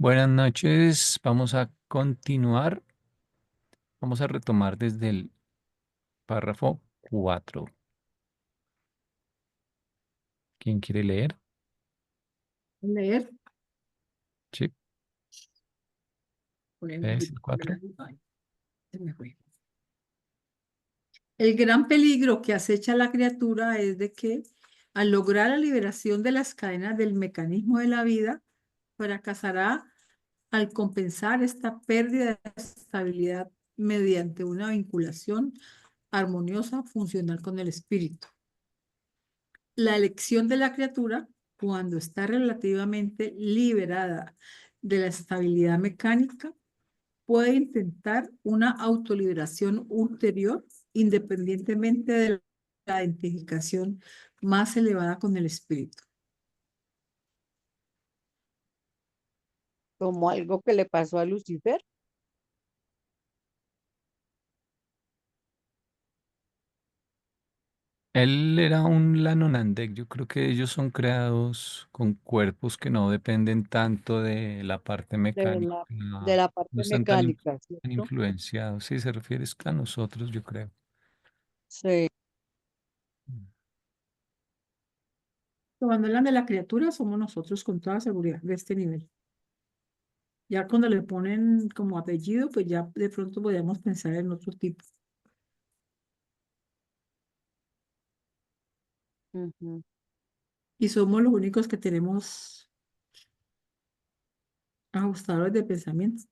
Buenas noches, vamos a continuar, vamos a retomar desde el párrafo 4. ¿Quién quiere leer? Leer. Sí, es el 4. Se me fue. El gran peligro que acecha a la criatura es de que, al lograr la liberación de las cadenas del mecanismo de la vida, fracasará al compensar esta pérdida de estabilidad mediante una vinculación armoniosa funcional con el espíritu. La elección de la criatura, cuando está relativamente liberada de la estabilidad mecánica, puede intentar una autoliberación ulterior independientemente de la identificación más elevada con el espíritu. Como algo que le pasó a Lucifer. Él era un Lanonandek, yo creo que ellos son creados con cuerpos que no dependen tanto de la parte de mecánica, la, de no, la no parte están tan, mecánica, tan ¿cierto? influenciados. Sí, se refiere es a nosotros, yo creo. Sí. Cuando hablan de la criatura, somos nosotros con toda seguridad de este nivel. Ya cuando le ponen como apellido, pues ya de pronto podríamos pensar en otro tipo. Ujú. Y somos los únicos que tenemos ajustadores de pensamiento.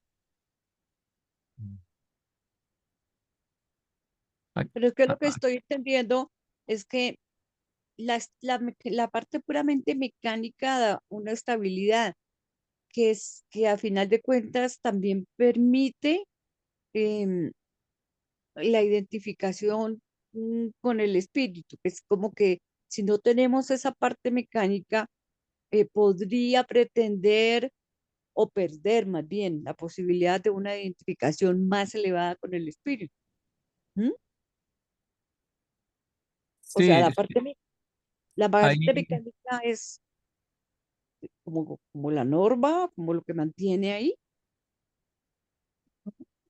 Ay, Pero es que ah, lo que estoy entendiendo es que la parte puramente mecánica da una estabilidad que a final de cuentas también permite em, la identificación con el espíritu, que es como que si no tenemos esa parte mecánica, podría pretender o perder más bien la posibilidad de una identificación más elevada con el espíritu. ¿Mm? O sea, sí, es que la parte ahí mecánica es como la norma, como lo que mantiene ahí.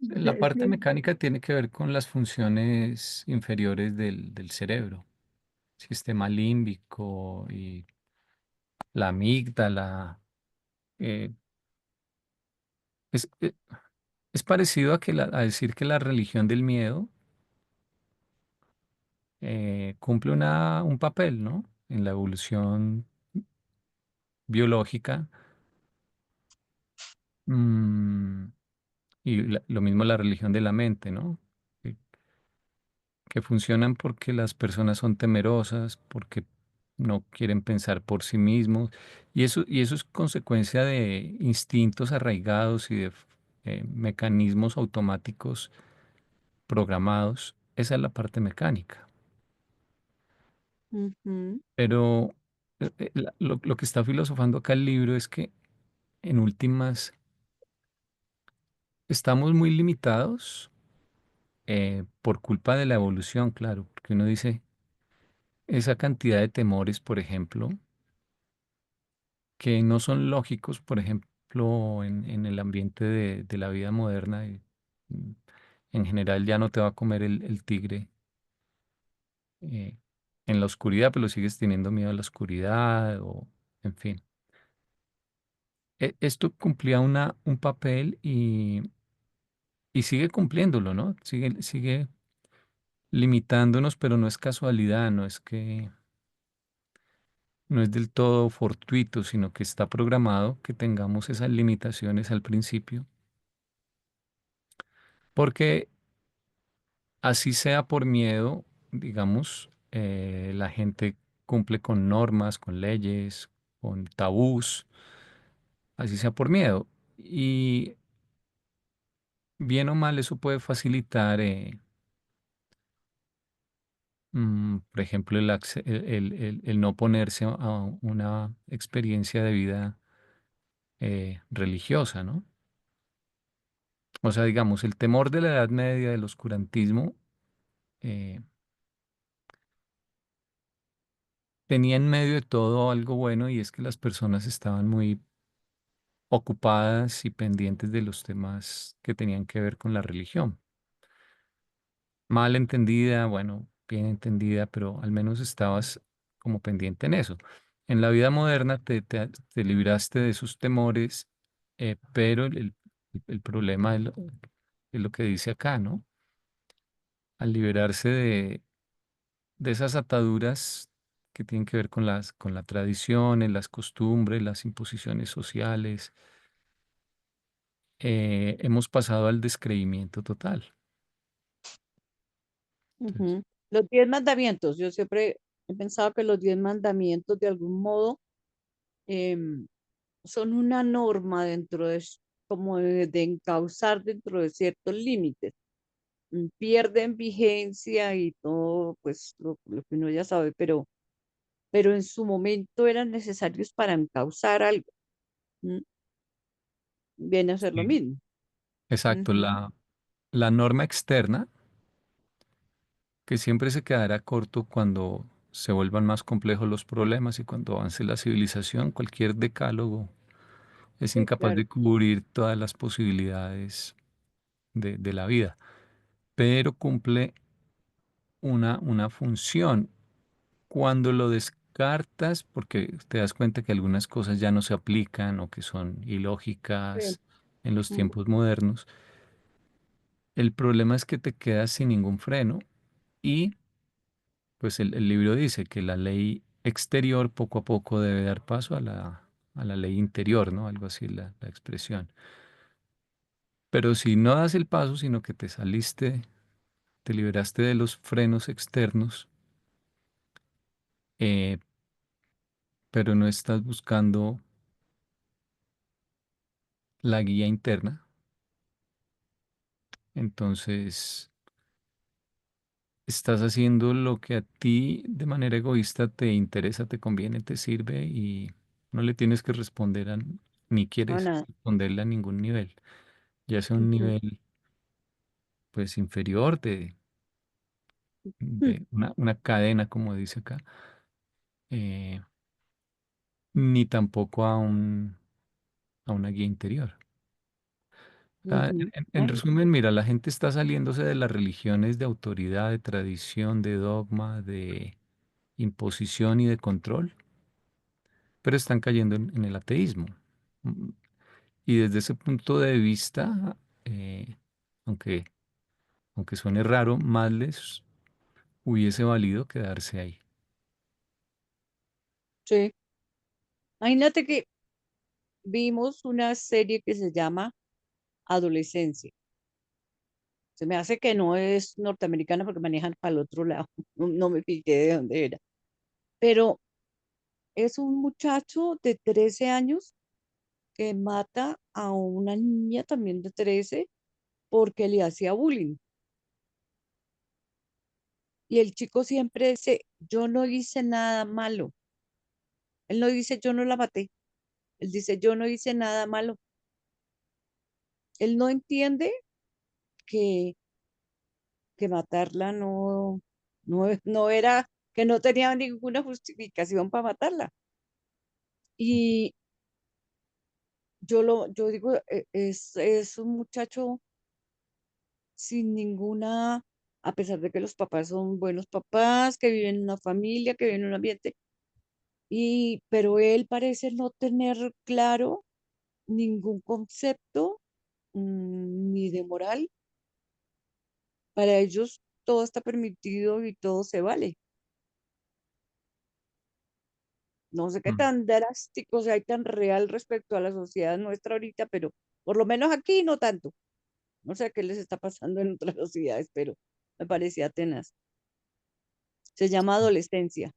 la parte mecánica tiene que ver con las funciones inferiores del cerebro, sistema límbico y la amígdala. eh, es, eh, es parecido a, a decir que la religión del miedo cumple un papel, ¿no? En la evolución biológica. mm, y lo mismo la religión de la mente, ¿no? Que, que funcionan porque las personas son temerosas, porque no quieren pensar por sí mismos. Y eso es consecuencia de instintos arraigados y de mecanismos automáticos programados. Esa es la parte mecánica. Ujú, Pero lo que está filosofando acá el libro es que en últimas estamos muy limitados por culpa de la evolución, claro, porque uno dice esa cantidad de temores, por ejemplo, que no son lógicos, por ejemplo, en el ambiente de la vida moderna. Mm, en general ya no te va a comer el tigre eh, en la oscuridad, pero sigues teniendo miedo a la oscuridad o, en fin. Esto cumplía un papel y sigue cumpliéndolo, ¿no? Sigue limitándonos, pero no es casualidad, no es del todo fortuito, sino que está programado que tengamos esas limitaciones al principio, porque así sea por miedo, digamos, la gente cumple con normas, con leyes, con tabús, así sea por miedo. Y bien o mal eso puede facilitar, por ejemplo, el no ponerse a una experiencia de vida religiosa, ¿no? O sea, digamos, el temor de la Edad Media, del oscurantismo, eh, tenía en medio de todo algo bueno y es que las personas estaban muy ocupadas y pendientes de los temas que tenían que ver con la religión. Mal entendida, bueno, bien entendida, pero al menos estabas como pendiente en eso. En la vida moderna te libraste de esos temores, pero el problema es lo que dice acá, ¿no? Al liberarse de esas ataduras que tienen que ver con con las tradiciones, las costumbres, las imposiciones sociales, hemos pasado al descreimiento total. Entonces, Ujú. Los 10 mandamientos, yo siempre he pensado que los 10 mandamientos de algún modo em, son una norma dentro como de encauzar dentro de ciertos límites. Pierden vigencia y todo, pues lo que uno ya sabe, pero en su momento eran necesarios para encauzar algo. ¿M? Viene a ser lo sí, mismo. exacto, Ujú. la norma externa, que siempre se quedará corto cuando se vuelvan más complejos los problemas y cuando avance la civilización, cualquier decálogo es Sí, incapaz claro. de cubrir todas las posibilidades de la vida, pero cumple una función. Cuando lo descartas, porque te das cuenta que algunas cosas ya no se aplican o que son Sí. ilógicas en los Mm, tiempos modernos, el problema es que te quedas sin ningún freno y pues el libro dice que la ley exterior poco a poco debe dar paso a a la ley interior, ¿no? Algo así la expresión. Pero si no das el paso, sino que te saliste, te liberaste de los frenos externos, eh, pero no estás buscando la guía interna, entonces estás haciendo lo que a ti de manera egoísta te interesa, te conviene, te sirve y no le tienes que responder ni no, quieres nada. responderle a ningún nivel, ya sea un Ujú. nivel pues inferior Mm, de una cadena, como dice acá, eh, ni tampoco a a una guía interior. ujú. En Ay, resumen, mira, la gente está saliéndose de las religiones de autoridad, de tradición, de dogma, de imposición y de control, pero están cayendo en el ateísmo. Mm, Y desde ese punto de vista, eh, aunque, aunque suene raro, más les hubiese valido quedarse ahí. sí. Imagínate que vimos una serie que se llama Adolescencia. Se me hace que no es norteamericana porque manejan para el otro lado. No, no me fijé de dónde era. Pero es un muchacho de 13 años que mata a una niña también de 13 porque le hacía bullying. Y el chico siempre dice, yo no hice nada malo. Él no dice, yo no la maté. Él dice, yo no hice nada malo. Él no entiende que, que matarla no era, que no tenía ninguna justificación para matarla. Y yo digo, es un muchacho sin ninguna, a pesar de que los papás son buenos papás, que viven en una familia, que viven en un ambiente, pero él parece no tener claro ningún concepto, ni de moral. Para ellos todo está permitido y todo se vale. No sé qué Mm. tan drástico sea y tan real respecto a la sociedad nuestra ahorita, pero por lo menos aquí no tanto. No sé qué les está pasando en otras sociedades, pero me parecía tenaz. Se llama adolescencia.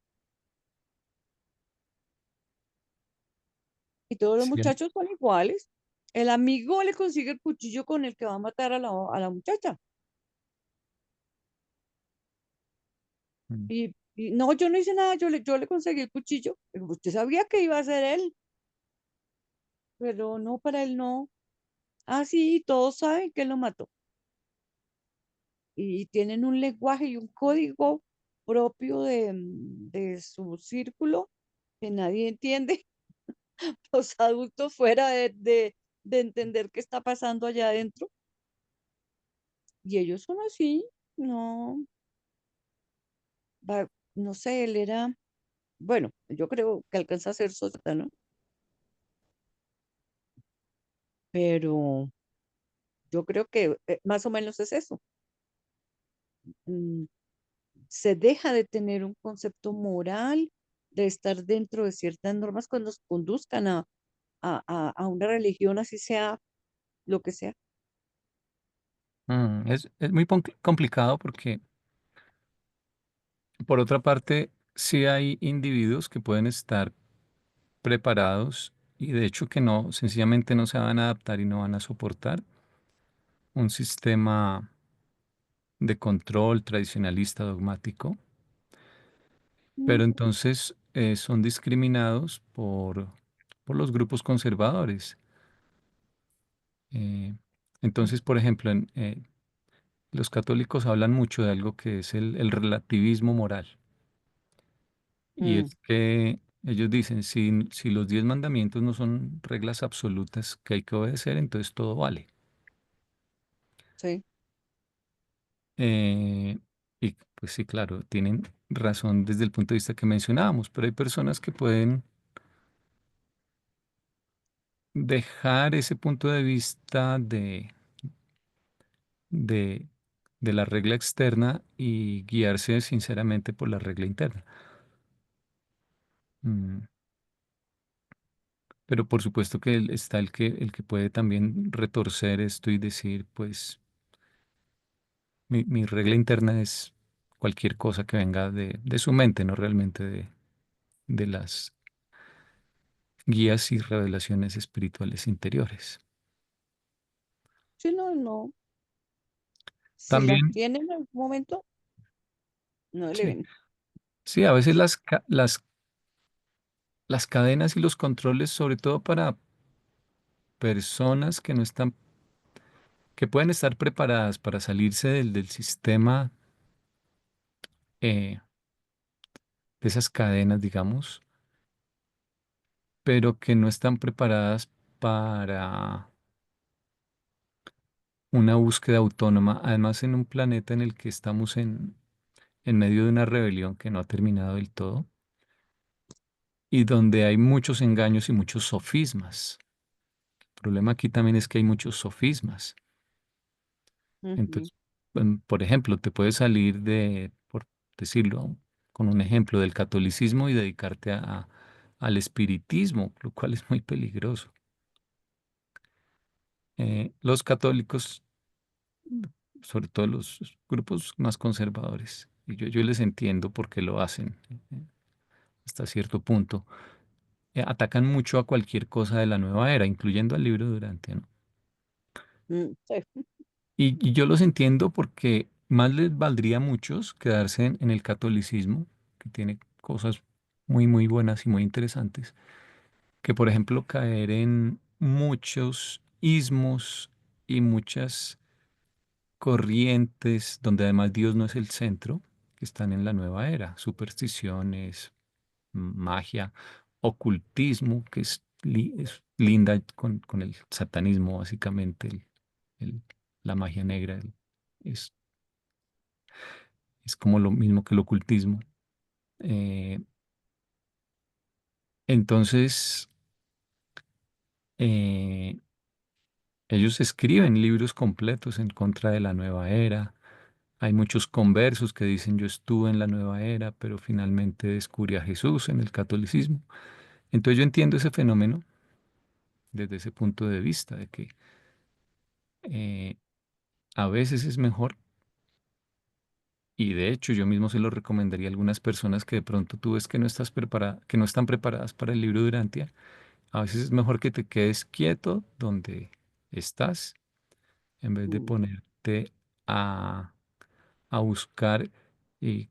Y todos los Sí, muchachos son iguales. El amigo le consigue el cuchillo con el que va a matar a la muchacha. mm, Y no, yo no hice nada, yo le conseguí el cuchillo. Digo, usted sabía que iba a ser él, pero no, para él no. Ah, sí, todos saben que él lo mató. Y tienen un lenguaje y un código propio de su círculo que nadie entiende. los adultos fuera de entender qué está pasando allá adentro. Y ellos son así, no, no sé, él era, bueno, yo creo que alcanza a ser sota, ¿no? Pero yo creo que más o menos es eso. Mm, Se deja de tener un concepto moral, de estar dentro de ciertas normas cuando nos conduzcan a una religión, así sea lo que sea. Es muy complicado porque, por otra parte, sí hay individuos que pueden estar preparados y de hecho que no, sencillamente no se van a adaptar y no van a soportar un sistema de control tradicionalista dogmático, Mm, pero entonces son discriminados por los grupos conservadores. Eh, entonces, por ejemplo, los católicos hablan mucho de algo que es el relativismo moral. Y mm, es que ellos dicen, si los 10 mandamientos no son reglas absolutas que hay que obedecer, entonces todo vale. sí, Eh, y pues sí, claro, tienen razón desde el punto de vista que mencionábamos, pero hay personas que pueden dejar ese punto de vista de, de la regla externa y guiarse sinceramente por la regla interna. Mm, Pero por supuesto que está el que puede también retorcer esto y decir, pues mi regla interna es cualquier cosa que venga de su mente, no realmente de las guías y revelaciones espirituales interiores. sí, no, no. Si las También, tienen en algún momento, no le sí, ven. sí, a veces las cadenas y los controles, sobre todo para personas que no están, que pueden estar preparadas para salirse del sistema, eh, de esas cadenas, digamos, pero que no están preparadas para una búsqueda autónoma, además en un planeta en el que estamos en medio de una rebelión que no ha terminado del todo y donde hay muchos engaños y muchos sofismas. El problema aquí también es que hay muchos sofismas. Ujú, Entonces, por ejemplo, te puedes salir por decirlo, con un ejemplo del catolicismo y dedicarte al espiritismo, lo cual es muy peligroso. Los católicos, sobre todo los grupos más conservadores, y yo les entiendo por qué lo hacen, hasta cierto punto, atacan mucho a cualquier cosa de la nueva era, incluyendo al libro Durante, ¿no? sí, Y yo los entiendo porque más les valdría a muchos quedarse en el catolicismo, que tiene cosas muy, muy buenas y muy interesantes, que por ejemplo caer en muchos ismos y muchas corrientes donde además Dios no es el centro, que están en la nueva era, supersticiones, magia, ocultismo, que es linda con el satanismo, básicamente, el- la magia negra, es, es como lo mismo que el ocultismo. Eh, entonces, eh, ellos escriben libros completos en contra de la nueva era. Hay muchos conversos que dicen yo estuve en la nueva era, pero finalmente descubrí a Jesús en el catolicismo. Entonces yo entiendo ese fenómeno desde ese punto de vista, de que eh, a veces es mejor, y de hecho yo mismo se lo recomendaría a algunas personas que de pronto tú ves que no estás que no están preparadas para el libro Durantia. A veces es mejor que te quedes quieto donde estás en vez de mm, ponerte a, a buscar y,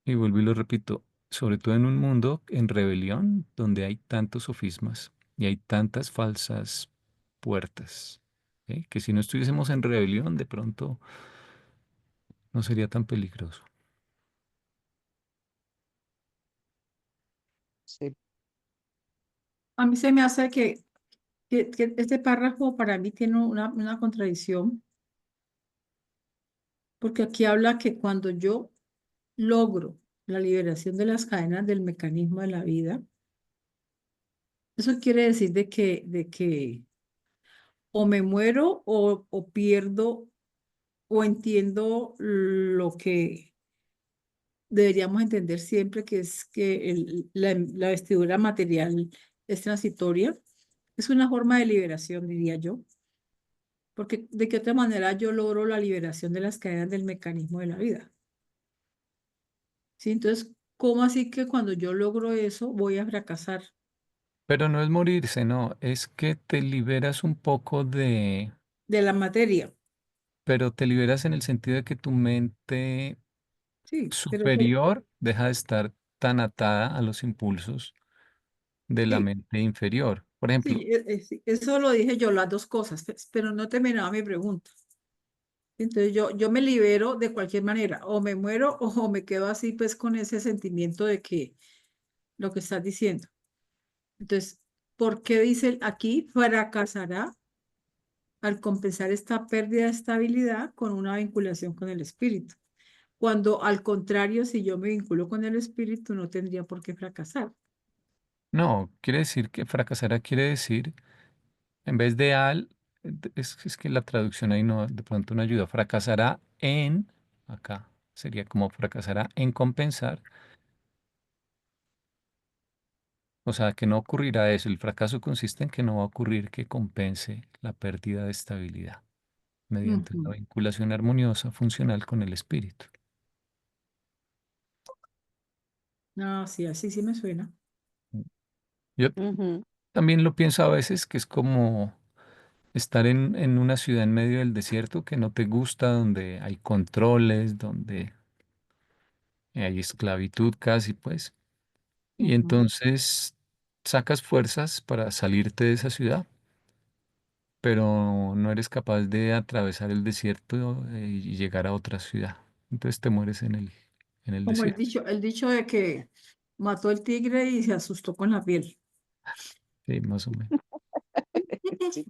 y vuelvo y lo repito, sobre todo en un mundo en rebelión donde hay tantos sofismas y hay tantas falsas puertas, ¿eh? Que si no estuviésemos en rebelión de pronto no sería tan peligroso. sí. A mí se me hace que este párrafo para mí tiene una contradicción, porque aquí habla que cuando yo logro la liberación de las cadenas del mecanismo de la vida, eso quiere decir de que o me muero o pierdo o entiendo lo que deberíamos entender siempre, que es que la vestidura material es transitoria. Es una forma de liberación, diría yo, porque de qué otra manera yo logro la liberación de las cadenas del mecanismo de la vida. ¿Sí? Entonces, ¿cómo así que cuando yo logro eso voy a fracasar Pero no es morirse, no, es que te liberas un poco de, de la materia? pero te liberas en el sentido de que tu mente Sí, pero eso, superior deja de estar tan atada a los impulsos de la sí, mente inferior. Por ejemplo, sí, sí, eso lo dije yo, las dos cosas, pero no terminaba mi pregunta. Entonces yo me libero de cualquier manera, o me muero o me quedo así pues con ese sentimiento de que lo que estás diciendo. Entonces, ¿por qué dice aquí fracasará al compensar esta pérdida de estabilidad con una vinculación con el espíritu? Cuando al contrario, si yo me vinculo con el espíritu, no tendría por qué fracasar. no, quiere decir que fracasará, quiere decir, en vez de es que la traducción ahí no, de pronto no ayuda, fracasará en, acá sería como fracasará en compensar, o sea, que no ocurrirá eso, el fracaso consiste en que no va a ocurrir que compense la pérdida de estabilidad mediante Ujú. una vinculación armoniosa, funcional con el espíritu. No, sí, así sí me suena. Yo Ujú. también lo pienso a veces que es como estar en una ciudad en medio del desierto que no te gusta, donde hay controles, donde hay esclavitud casi, pues. Y Ujú. entonces sacas fuerzas para salirte de esa ciudad, pero no eres capaz de atravesar el desierto y llegar a otra ciudad. Entonces te mueres en el Como desierto. el dicho de que mató el tigre y se asustó con la piel. Sí, más o menos. Sí,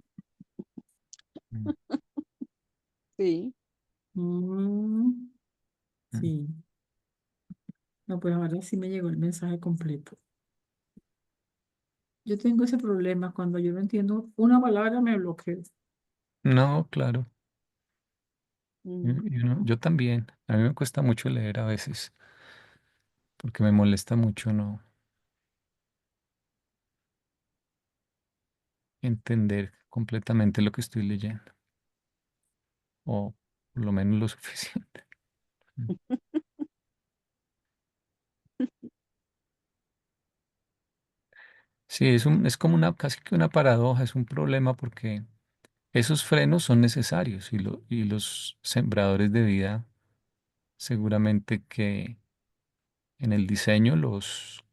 Mm, Sí. Mm, mm. sí. No, pues ahora sí me llegó el mensaje completo. Yo tengo ese problema. Cuando yo no entiendo una palabra, me bloqueo. No, claro. mm, Yo también. A mí me cuesta mucho leer a veces porque me molesta mucho no entender completamente lo que estoy leyendo, o por lo menos lo suficiente. Mm. Sí, es como casi que una paradoja, es un problema porque esos frenos son necesarios y los sembradores de vida seguramente que en el diseño los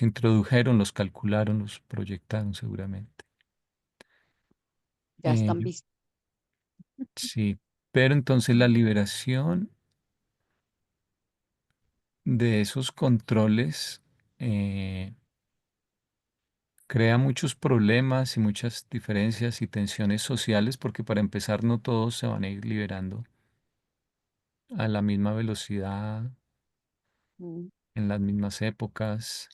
introdujeron, los calcularon, los proyectaron seguramente. ya están Yo vistos. sí, pero entonces la liberación de esos controles eh, crea muchos problemas y muchas diferencias y tensiones sociales porque para empezar no todos se van a ir liberando a la misma velocidad, Mm, en las mismas épocas.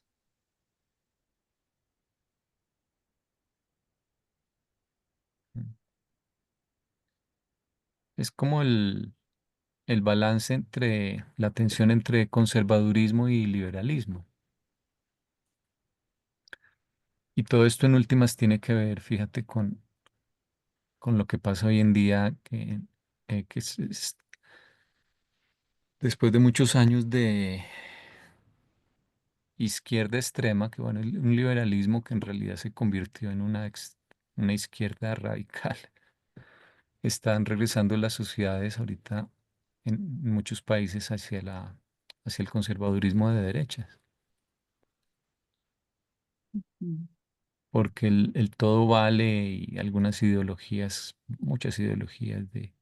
Es como el balance entre la tensión entre conservadurismo y liberalismo. Y todo esto en últimas tiene que ver, fíjate, con lo que pasa hoy en día, que después de muchos años de izquierda extrema, que bueno, un liberalismo que en realidad se convirtió en una izquierda radical. Están regresando las sociedades ahorita en muchos países hacia el conservadurismo de derechas, Mm. porque el todo vale y algunas ideologías, muchas ideologías de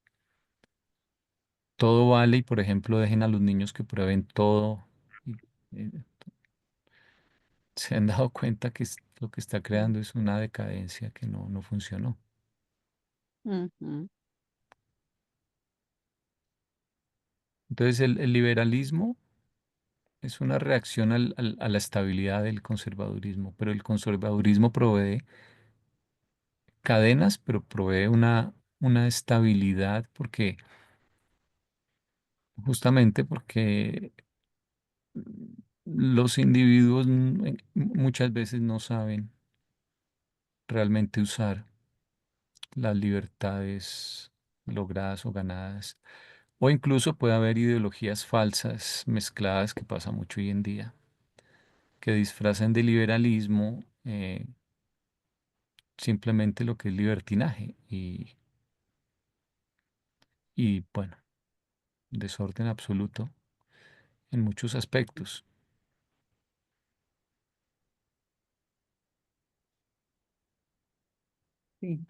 todo vale y por ejemplo dejen a los niños que prueben todo. y, eh, se han dado cuenta que lo que está creando es una decadencia que no funcionó. Ujú. Entonces el liberalismo es una reacción a la estabilidad del conservadurismo, pero el conservadurismo provee cadenas, pero provee una estabilidad porque justamente porque los individuos muchas veces no saben realmente usar las libertades logradas o ganadas. O incluso puede haber ideologías falsas mezcladas que pasa mucho hoy en día, que disfrazan de liberalismo simplemente lo que es libertinaje y bueno, desorden absoluto en muchos aspectos. Sí. Y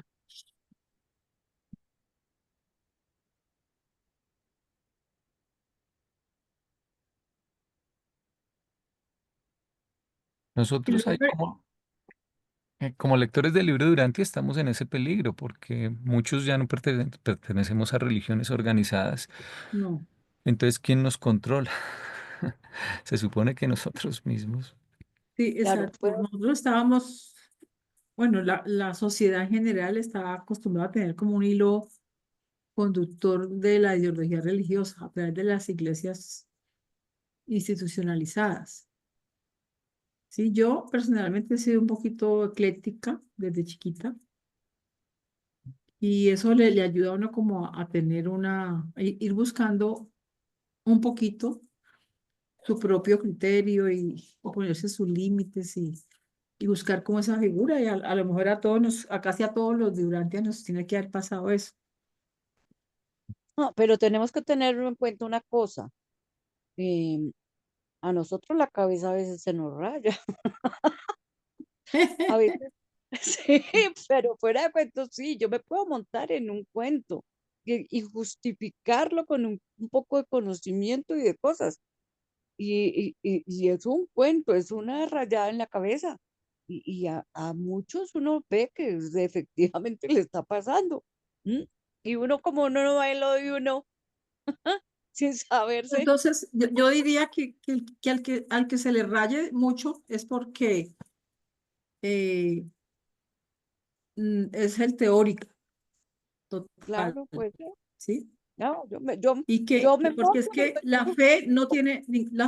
Nosotros ahí luego, como lectores del libro Durante estamos en ese peligro porque muchos ya no pertenecemos a religiones organizadas. no, Entonces, ¿quién nos controla? Se supone que nosotros mismos. sí, Claro, exacto. Nosotros estábamos, bueno, la sociedad en general estaba acostumbrada a tener como un hilo conductor de la ideología religiosa a través de las iglesias institucionalizadas. Sí, yo personalmente he sido un poquito ecléctica desde chiquita y eso le ayuda a uno como a tener ir buscando un poquito su propio criterio y ponerse sus límites y buscar como esa figura y a lo mejor a todos a casi a todos los de Durantia nos tiene que haber pasado eso. no, pero tenemos que tener en cuenta una cosa. em, a nosotros la cabeza a veces se nos raya. A veces, sí, pero fuera de cuento, sí, yo me puedo montar en un cuento y justificarlo con un poco de conocimiento y de cosas. Y es un cuento, es una rayada en la cabeza. Y a muchos uno ve que efectivamente le está pasando. ¿M? Y uno como uno no va en lo de uno sin saberse. Entonces, yo diría al que se le raye mucho es porque eh, es el teórico total, Claro, pues ¿sí? no, Y yo me porque monto es en el que cuento. la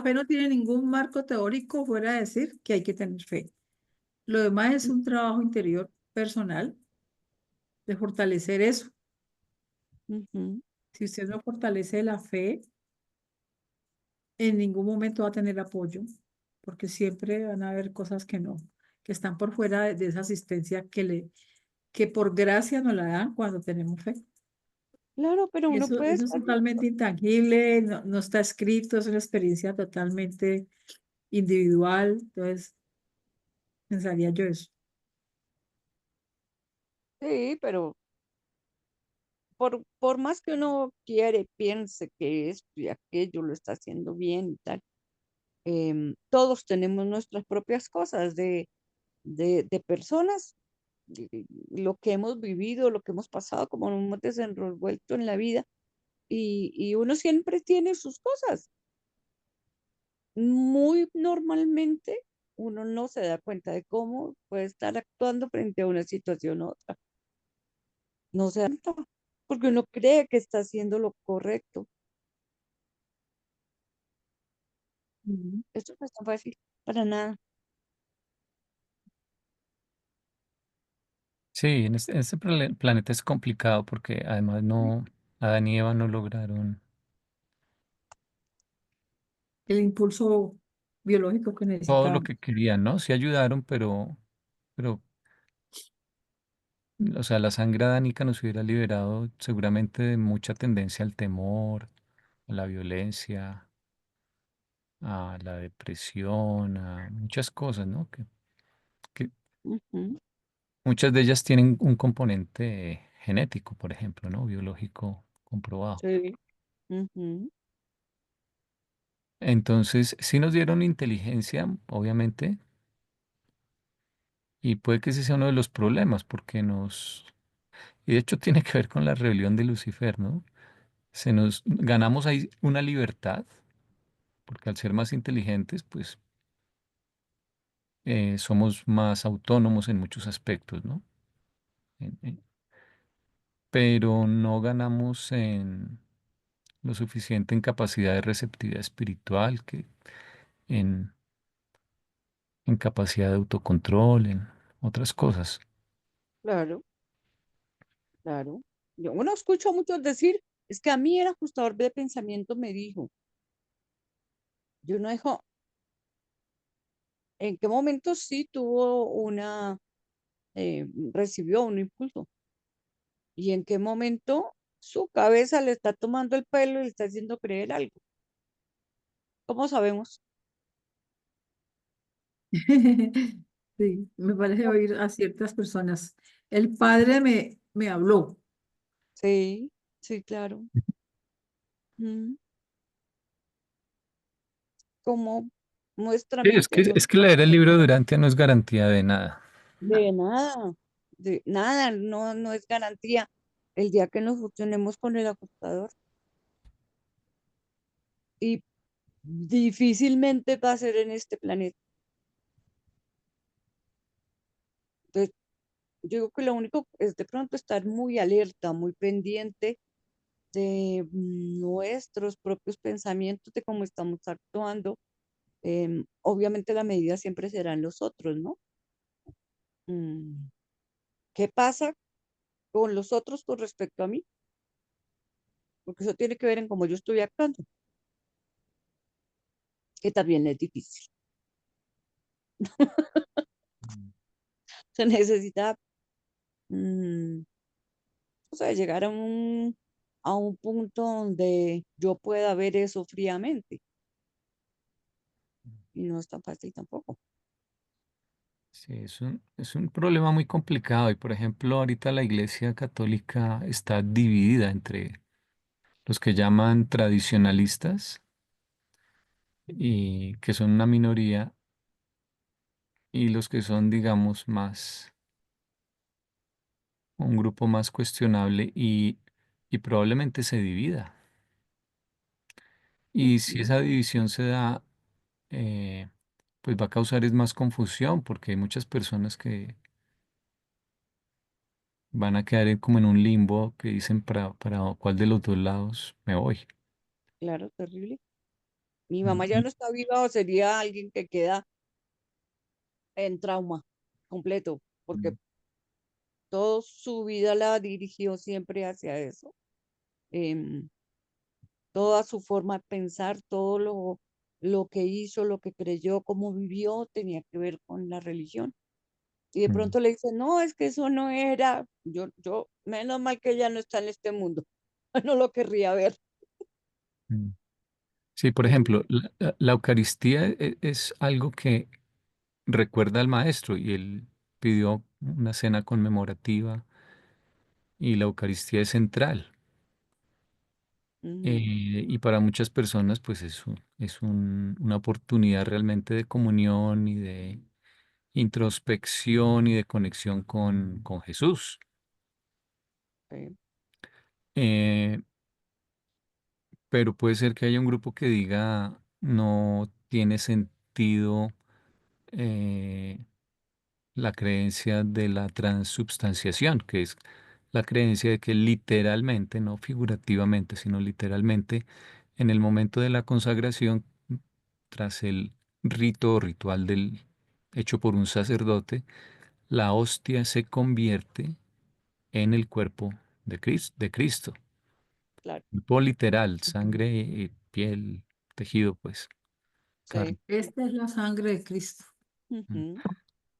fe no tiene ningún marco teórico fuera de decir que hay que tener fe. Lo demás es un trabajo interior personal de fortalecer eso. Ujú. Si usted no fortalece la fe, en ningún momento va a tener apoyo, porque siempre van a haber cosas que están por fuera de esa asistencia que por gracia nos la dan cuando tenemos fe. Claro, pero Y uno puede eso es estar. totalmente intangible, no está escrito, es una experiencia totalmente individual. Entonces, pensaría yo eso. Sí, pero por más que uno quiere, piense que esto y aquello lo está haciendo bien y tal, todos tenemos nuestras propias cosas de personas, lo que hemos vivido, lo que hemos pasado, como nos hemos desenvuelto en la vida, y uno siempre tiene sus cosas. Muy normalmente uno no se da cuenta de cómo puede estar actuando frente a una situación u otra. No se da cuenta, porque uno cree que está haciendo lo correcto. Ujú. Esto no es tan fácil para nada. Sí, en este planeta es complicado porque además Adán y Eva no lograron El impulso biológico que todo lo necesitamos. que querían, ¿no? Sí ayudaron, pero, o sea, la sangre adánica nos hubiera liberado seguramente de mucha tendencia al temor, a la violencia, a la depresión, a muchas cosas, ¿no? Que Ujú. muchas de ellas tienen un componente genético, por ejemplo, ¿no? Biológico comprobado. Sí. Ujú. Entonces, sí nos dieron inteligencia, obviamente, Y puede que ese sea uno de los problemas, porque y de hecho tiene que ver con la rebelión de Lucifer, ¿no? Ganamos ahí una libertad, porque al ser más inteligentes, pues somos más autónomos en muchos aspectos, ¿no? Pero no ganamos en lo suficiente en capacidad de receptividad espiritual, en, en capacidad de autocontrol, en otras cosas. Claro, claro. Yo, bueno, escucho a muchos decir, es que a mí el ajustador de pensamiento me dijo, yo no dejo, ¿en qué momento sí tuvo recibió un impulso? ¿Y en qué momento su cabeza le está tomando el pelo y le está haciendo creer algo? ¿Cómo sabemos? Sí, me parece oír a ciertas personas. El padre me habló. Sí, sí, claro. Mm, Como nuestra Sí, es mente que, no es que leer el libro de Durantia no es garantía de nada. de nada, no, no es garantía. El día que nos fusionemos con el ajustador y difícilmente va a ser en este planeta. Entonces, yo digo que lo único es de pronto estar muy alerta, muy pendiente de nuestros propios pensamientos, de cómo estamos actuando. Obviamente la medida siempre será en los otros, ¿no? Mm, ¿Qué pasa con los otros con respecto a mí? Porque eso tiene que ver en cómo yo estoy actuando, que también es difícil. Mm. Se necesita, mm, o sea, llegar a un punto donde yo pueda ver eso fríamente. Y no es tan fácil tampoco. Sí, es un problema muy complicado y por ejemplo ahorita la Iglesia Católica está dividida entre los que llaman tradicionalistas y que son una minoría y los que son digamos más un grupo más cuestionable y probablemente se divida. Y si Ujú. esa división se da, eh, pues va a causar es más confusión porque hay muchas personas que van a quedar como en un limbo que dicen para cuál de los dos lados me voy. Claro, terrible. Mi Mm, mamá ya no está viva o sería alguien que queda en trauma completo, porque mm, toda su vida la dirigió siempre hacia eso. Em, Toda su forma de pensar, lo que hizo, lo que creyó, cómo vivió, tenía que ver con la religión. Y de mm, pronto le dice, no, es que eso no era, menos mal que ella no está en este mundo, no lo querría ver. mm. Sí, por Terrible. ejemplo, la Eucaristía es algo que recuerda al maestro y él pidió una cena conmemorativa y la Eucaristía es central. Ujú. Y para muchas personas, pues una oportunidad realmente de comunión y de introspección y de conexión con Jesús. Sí, Eh, pero puede ser que haya un grupo que diga no tiene sentido eh, la creencia de la transubstanciación, que es la creencia de que literalmente, no figurativamente, sino literalmente, en el momento de la consagración, tras el rito o ritual hecho por un sacerdote, la hostia se convierte en el cuerpo de Cristo. claro, Cuerpo literal, sangre, piel, tejido, pues, carne. sí. Esta es la sangre de Cristo. Mm. Ujú.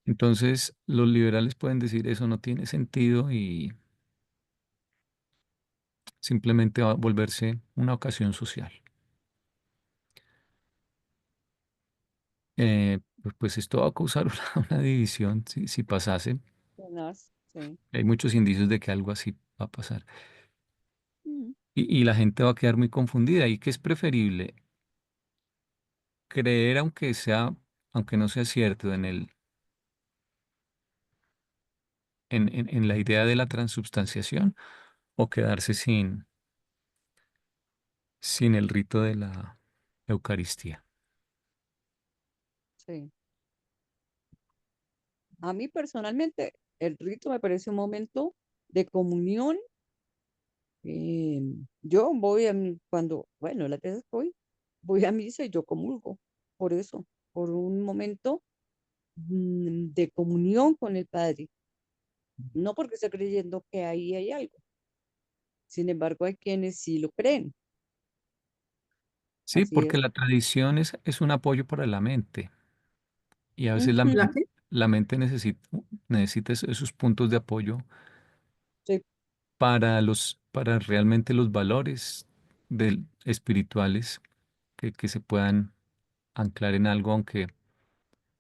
Entonces, los liberales pueden decir eso no tiene sentido y simplemente va a volverse una ocasión social. Pues esto va a causar una división si pasase. Tenaz, sí. Hay muchos indicios de que algo así va a pasar. Mm. Y la gente va a quedar muy confundida. ¿Y qué es preferible? Creer, aunque no sea cierto, en la idea de la transubstanciación o quedarse sin el rito de la Eucaristía. Sí. A mí personalmente, el rito me parece un momento de comunión. Yo voy cuando, bueno, las veces que voy a misa y yo comulgo, por eso, por un momento de comunión con el Padre, no porque esté creyendo que ahí hay algo. Sin embargo, hay quienes sí lo creen, Sí, así porque es. la tradición es un apoyo para la mente y a veces Ujú, ¿La qué? la mente necesita esos puntos de apoyo sí, para realmente los valores espirituales que se puedan anclar en algo,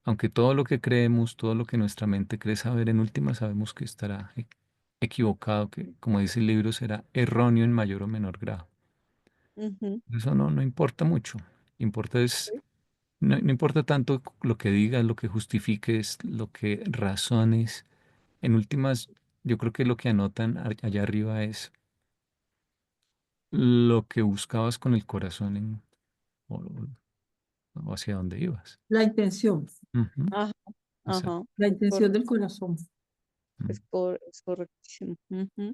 aunque todo lo que creemos, todo lo que nuestra mente cree saber, en última sabemos que estará equivocado, que como dice el libro, será erróneo en mayor o menor grado. ujú, Eso no importa mucho. Importa es, sí, no importa tanto lo que digas, lo que justifiques, lo que razones. En últimas, yo creo que lo que anotan allá arriba es lo que buscabas con el corazón o hacia dónde ibas. La intención, Ujú, ajá, exacto. ajá, la es intención del correcto, corazón. Mm. es correctísimo. Ujú.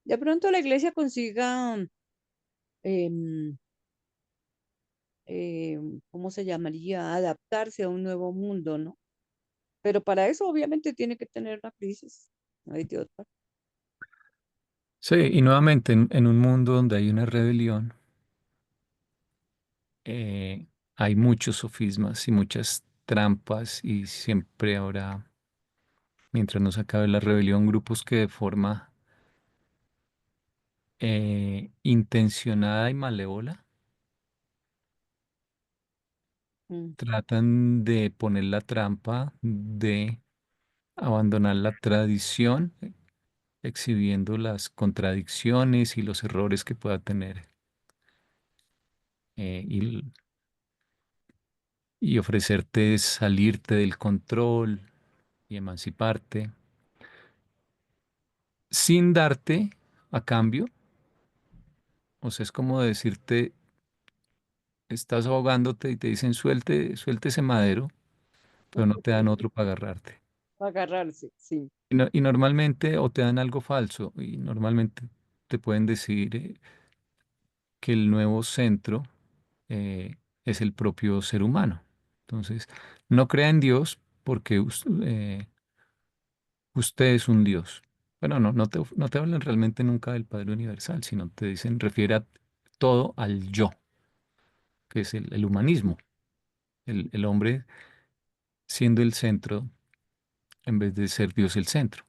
De pronto la iglesia consiga, em, ¿cómo se llamaría? Adaptarse a un nuevo mundo, ¿no? Pero para eso obviamente tiene que tener una crisis, no hay de otra. Sí, y nuevamente en un mundo donde hay una rebelión, eh, hay muchos sofismas y muchas trampas y siempre habrá, mientras no se acabe la rebelión, grupos que de forma intencionada y malévola Mm, tratan de poner la trampa de abandonar la tradición, exhibiendo las contradicciones y los errores que pueda tener y ofrecerte salirte del control y emanciparte sin darte a cambio. O sea, es como decirte, estás ahogándote y te dicen suelte ese madero, pero no te dan otro para agarrarte. agarrarse, sí. Y normalmente o te dan algo falso y normalmente te pueden decir que el nuevo centro es el propio ser humano. Entonces, no crea en Dios porque usted es un Dios. Bueno, no te hablan realmente nunca del Padre Universal, sino te dicen, refiere a todo al yo, que es el humanismo, el hombre siendo el centro en vez de ser Dios el centro.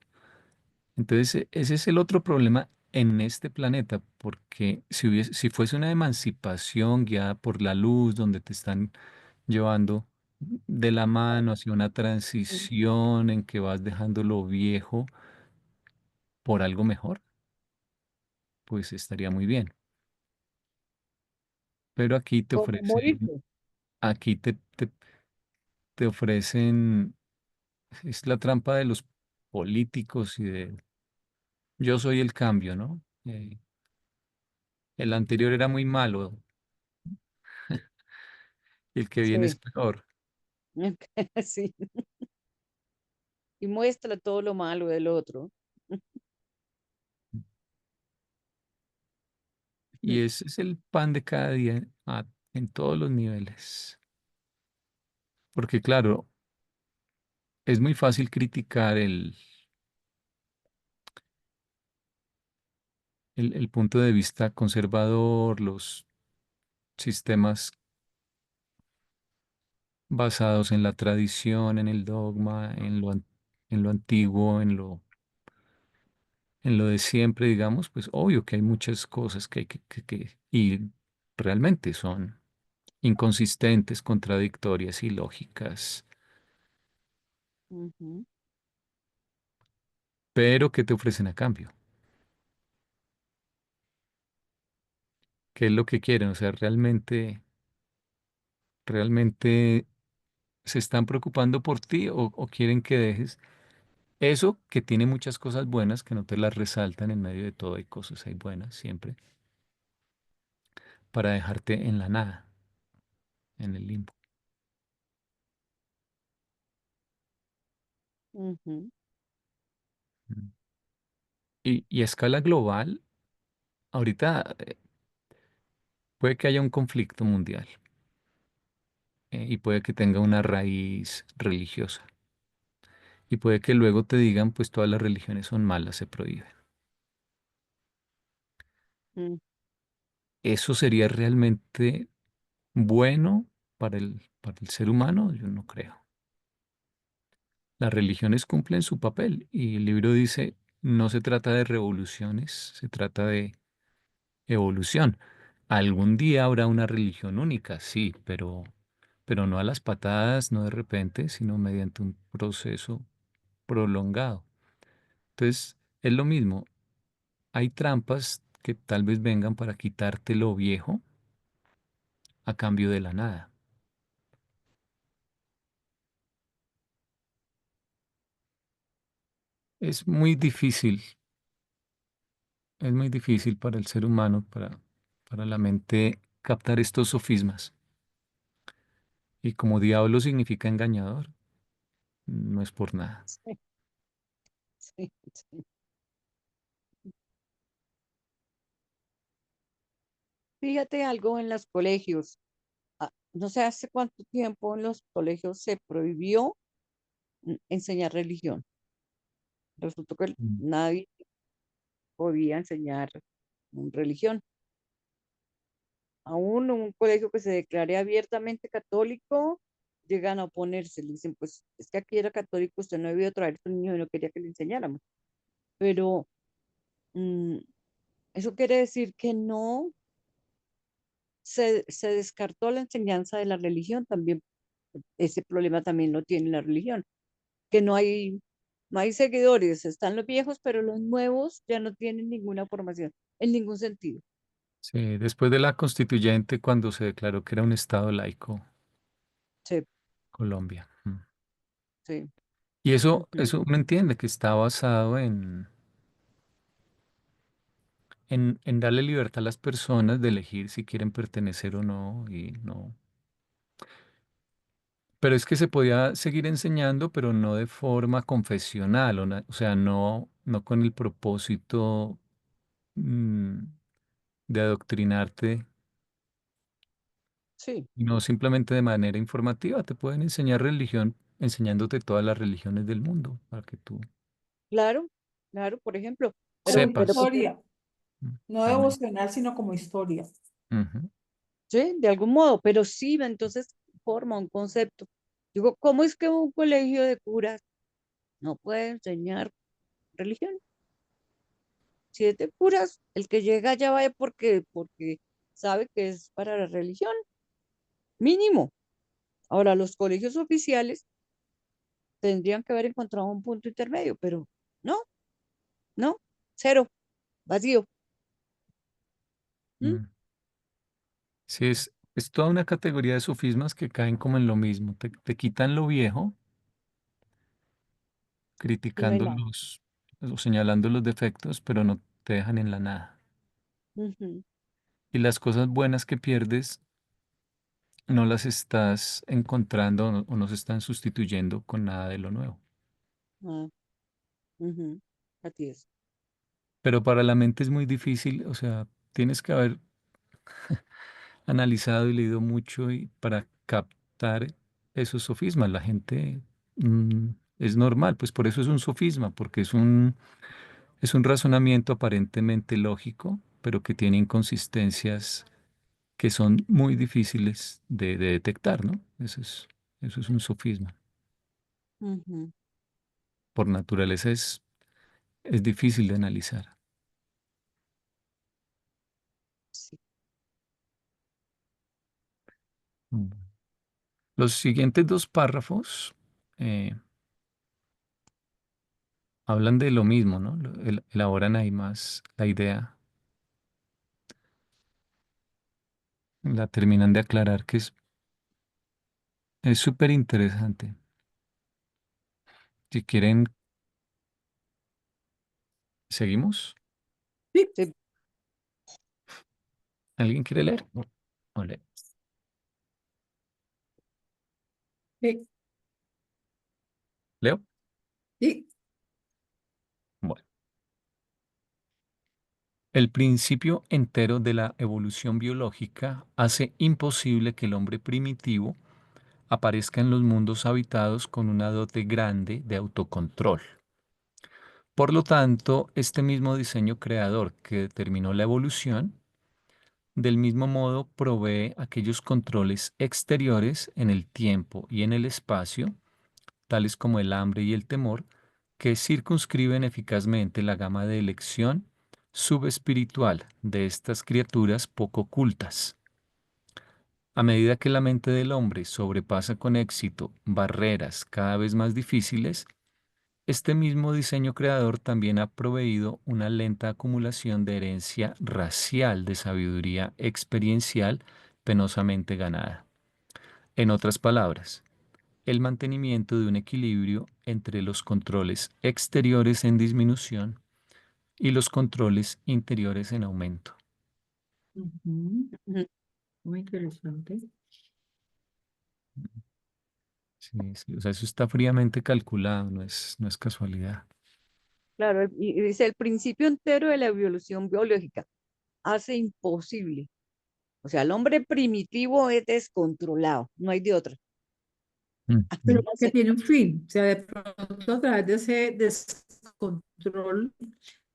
Entonces, ese es el otro problema en este planeta, porque si fuese una emancipación guiada por la luz, donde te están llevando de la mano hacia una Mm, transición en que vas dejando lo viejo por algo mejor, pues estaría muy bien. Pero como morirse. aquí te ofrecen, es la trampa de los políticos y de yo soy el cambio, ¿no? El anterior era muy malo, y el que viene es Sí, peor. sí. Y muestra todo lo malo del otro. Y ese es el pan de cada día en todos los niveles. Porque claro, es muy fácil criticar el punto de vista conservador, los sistemas basados en la tradición, en el dogma, en lo antiguo, en lo de siempre, digamos, pues obvio que hay muchas cosas que hay y realmente son inconsistentes, contradictorias, ilógicas, Ujú. pero ¿qué te ofrecen a cambio? ¿Qué es lo que quieren? O sea, realmente se están preocupando por ti o quieren que dejes. Eso que tiene muchas cosas buenas que no te las resaltan en medio de todo, hay cosas hay buenas siempre, para dejarte en la nada, en el limbo. Ujú, Mm. Y a escala global, ahorita puede que haya un conflicto mundial y puede que tenga una raíz religiosa. Y puede que luego te digan, pues todas las religiones son malas, se prohíben. mm, ¿Eso sería realmente bueno para el ser humano? Yo no creo. Las religiones cumplen su papel y el libro dice, no se trata de revoluciones, se trata de evolución. Algún día habrá una religión única, sí, pero no a las patadas, no de repente, sino mediante un proceso prolongado. Entonces, es lo mismo. Hay trampas que tal vez vengan para quitarte lo viejo a cambio de la nada. Es muy difícil para el ser humano, para la mente, captar estos sofismas. Y como diablo significa engañador, no es por nada. sí, sí, sí. Fíjate algo en los colegios. No sé hace cuánto tiempo en los colegios se prohibió enseñar religión. Resultó que Mm. nadie podía enseñar religión. Aún un colegio que se declare abiertamente católico, llegan a oponerse. Le dicen, pues es que aquí era católico, usted no debió traer a su niño y no quería que le enseñáramos. Pero mm, eso quiere decir que no se descartó la enseñanza de la religión. También ese problema también lo tiene la religión, que no hay seguidores, están los viejos, pero los nuevos ya no tienen ninguna formación, en ningún sentido. Sí, después de la constituyente, cuando se declaró que era un estado laico, Sí, Colombia. sí. Y Ujú. eso uno entiende que está basado en darle libertad a las personas de elegir si quieren pertenecer o no, y no. Pero es que se podía seguir enseñando, pero no de forma confesional, o sea, no con el propósito mm, de adoctrinarte, Sí, no simplemente de manera informativa. Te pueden enseñar religión enseñándote todas las religiones del mundo para que tú claro, claro, por ejemplo, Como pero sepas. pues, historia, Mm. no Amén. devocional, sino como historia. Ujú. sí, de algún modo, pero sí, entonces forma un concepto. Digo, ¿cómo es que un colegio de curas no puede enseñar religión? Si es de curas, el que llega ya va porque sabe que es para la religión, mínimo. Ahora, los colegios oficiales tendrían que haber encontrado un punto intermedio, pero no, no, cero, vacío. ¿Mm? Mm. Sí, es toda una categoría de sofismas que caen como en lo mismo. Te quitan lo viejo, Y no hay nada. criticándolos o señalando los defectos, pero no te dejan en la nada. Ujú. Y las cosas buenas que pierdes no las estás encontrando o no se están sustituyendo con nada de lo nuevo. Ah, ujú. Así es. Pero para la mente es muy difícil, o sea, tienes que haber analizado y leído mucho y para captar esos sofismas. La gente es normal, pues por eso es un sofisma, porque es un razonamiento aparentemente lógico, pero que tiene inconsistencias que son muy difíciles de detectar, ¿no? Eso es un sofisma. Ujú. Por naturaleza es difícil de analizar. Sí. Mm. Los siguientes dos párrafos eh, hablan de lo mismo, ¿no? Elaboran ahí más la idea, la terminan de aclarar, que es súper interesante. Si quieren ¿Seguimos? Sí, Sí. ¿Alguien quiere leer? No. Ole. sí, ¿Leo? sí. Bueno. El principio entero de la evolución biológica hace imposible que el hombre primitivo aparezca en los mundos habitados con una dote grande de autocontrol. Por lo tanto, este mismo diseño creador que determinó la evolución, del mismo modo provee aquellos controles exteriores en el tiempo y en el espacio, tales como el hambre y el temor, que circunscriben eficazmente la gama de elección subespiritual de estas criaturas poco cultas. A medida que la mente del hombre sobrepasa con éxito barreras cada vez más difíciles, este mismo diseño creador también ha proveído una lenta acumulación de herencia racial de sabiduría experiencial penosamente ganada. En otras palabras, el mantenimiento de un equilibrio entre los controles exteriores en disminución y los controles interiores en aumento. Ujú, Ujú. muy interesante. Sí, sí, o sea, eso está fríamente calculado, no es casualidad. Claro, y dice, el principio entero de la evolución biológica hace imposible. O sea, el hombre primitivo es descontrolado, no hay de otra. Pero Ujú. que tiene un fin. O sea, de pronto a través de ese descontrol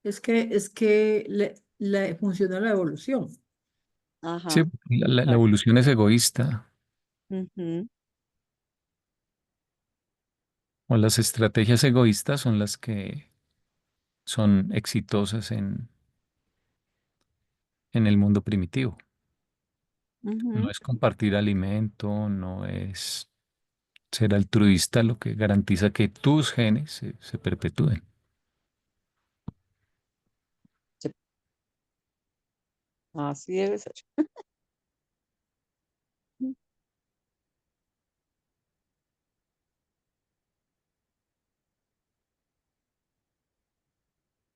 es que le funciona la evolución. Sí, Ajá, la exacto. evolución es egoísta, Ujú. o las estrategias egoístas son las que son exitosas en el mundo primitivo. No Ujú. es compartir alimento, no es ser altruista lo que garantiza que tus genes se perpetúen. Sí, así debe ser.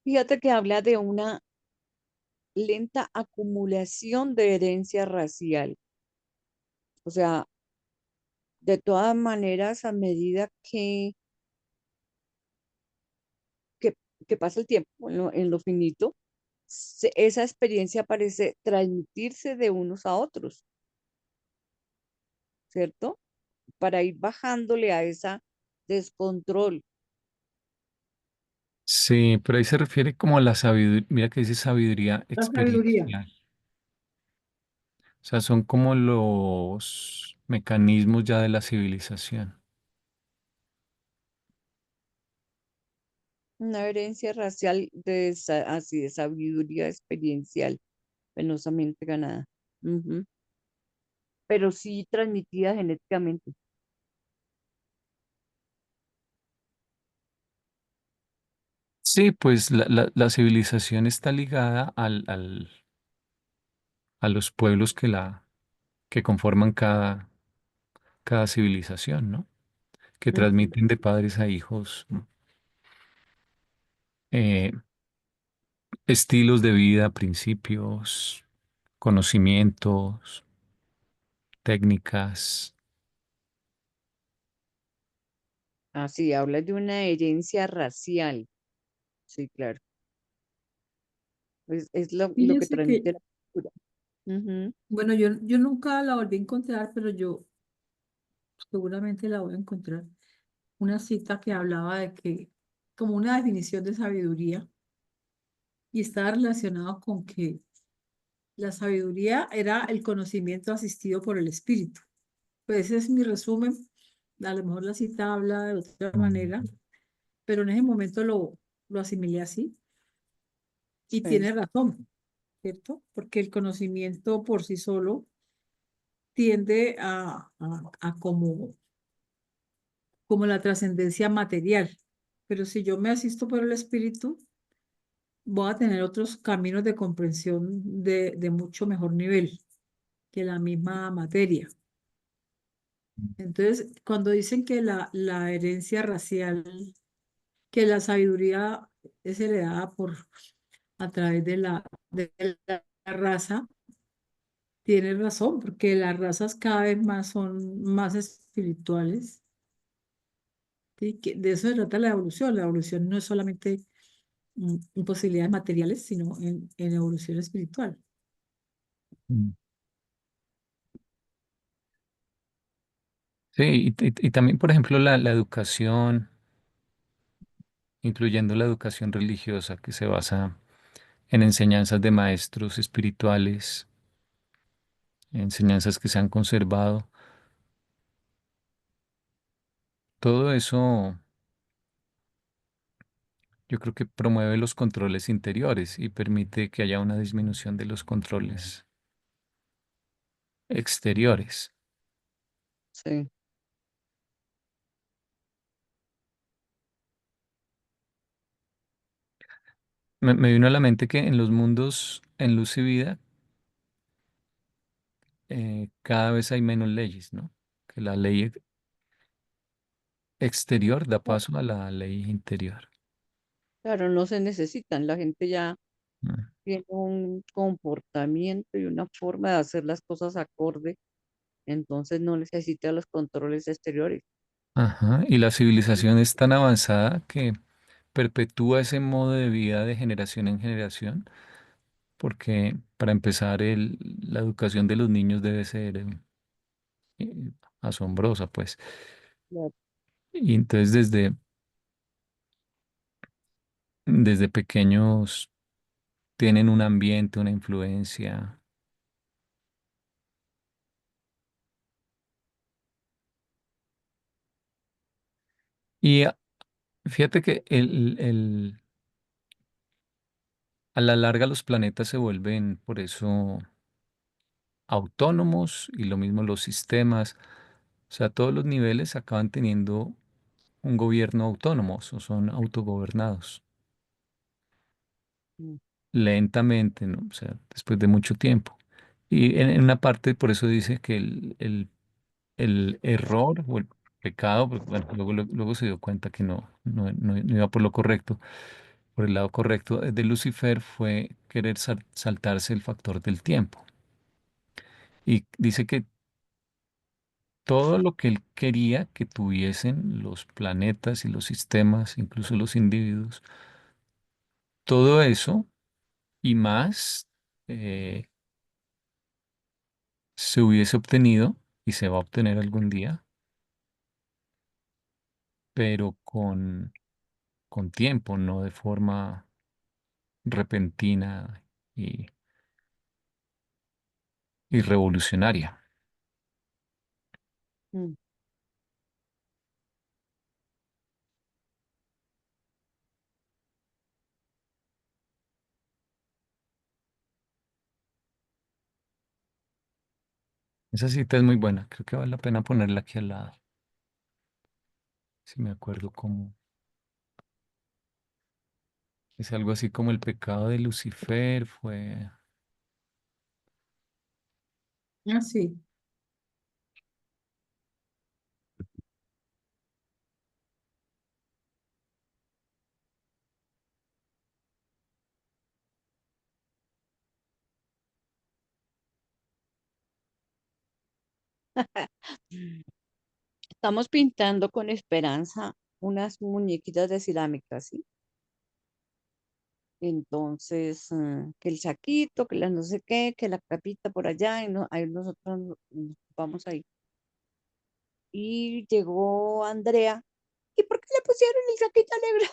Fíjate que habla de una lenta acumulación de herencia racial. O sea, de todas maneras, a medida que, que pasa el tiempo en lo finito, esa experiencia parece transmitirse de unos a otros, ¿cierto? Para ir bajándole a esa descontrol. Sí, pero ahí se refiere como a la sabiduría, mira que dice sabiduría La sabiduría. experiencial. O sea, son como los mecanismos ya de la civilización. Una herencia racial así de sabiduría experiencial, penosamente ganada. Ujú. Pero sí transmitida genéticamente. Sí, pues la civilización está ligada a los pueblos que conforman cada civilización, ¿no? Que Ujú. transmiten de padres a hijos eh, estilos de vida, principios, conocimientos, técnicas. Así, habla de una herencia racial. Sí, claro. Es lo que Fíjense que, transmite la cultura. Ujú. bueno, yo nunca la volví a encontrar, pero yo seguramente la voy a encontrar. Una cita que hablaba de que, como una definición de sabiduría, y estaba relacionado con que la sabiduría era el conocimiento asistido por el espíritu. Pues ese es mi resumen. A lo mejor la cita habla de otra Mm. manera, pero en ese momento lo asimilé así. Y Sí. tiene razón, ¿cierto? Porque el conocimiento por sí solo tiende a como la trascendencia material. Pero si yo me asisto por el espíritu, voy a tener otros caminos de comprensión de mucho mejor nivel que la misma materia. Entonces, cuando dicen que la herencia racial, que la sabiduría es heredada a través de la raza. Tienes razón, porque las razas cada vez más son más espirituales. ¿Sí? De eso se trata la evolución. La evolución no es solamente en posibilidades materiales, sino en evolución espiritual. Mm. Sí, y también, por ejemplo, la educación, incluyendo la educación religiosa que se basa en enseñanzas de maestros espirituales, enseñanzas que se han conservado. Todo eso yo creo que promueve los controles interiores y permite que haya una disminución de los controles exteriores. Sí, Me vino a la mente que en los mundos en luz y vida cada vez hay menos leyes, ¿no? Que la ley exterior da paso a la ley interior. claro, no se necesitan. La gente ya Mm. tiene un comportamiento y una forma de hacer las cosas acorde, entonces no necesita los controles exteriores. Ajá, y la civilización es tan avanzada que perpetúa ese modo de vida de generación en generación, porque para empezar la educación de los niños debe ser eh, asombrosa, pues. Claro. Y entonces desde pequeños tienen un ambiente, una influencia. Y fíjate que a la larga los planetas se vuelven por eso autónomos y lo mismo los sistemas. O sea, todos los niveles acaban teniendo un gobierno autónomo o son autogobernados Mm, lentamente, ¿no? O sea, después de mucho tiempo. Y en una parte, por eso dice que el error o el pecado, porque, bueno, luego se dio cuenta que no iba por lo correcto, por el lado correcto de Lucifer fue querer saltarse el factor del tiempo. Y dice que todo lo que él quería que tuviesen los planetas y los sistemas, incluso los individuos, todo eso y más eh, se hubiese obtenido y se va a obtener algún día, pero con tiempo, no de forma repentina y, y revolucionaria. mm. Esa cita es muy buena, creo que vale la pena ponerla aquí al lado, si me acuerdo cómo. Es algo así como el pecado de Lucifer fue... Ah, sí. Estamos pintando con esperanza unas muñequitas de cerámica, ¿sí? Entonces, que el saquito, que la no sé qué, que la capita por allá, y no, ahí nosotros nos vamos ahí. Y llegó Andrea, ¿y por qué le pusieron el saquito negro?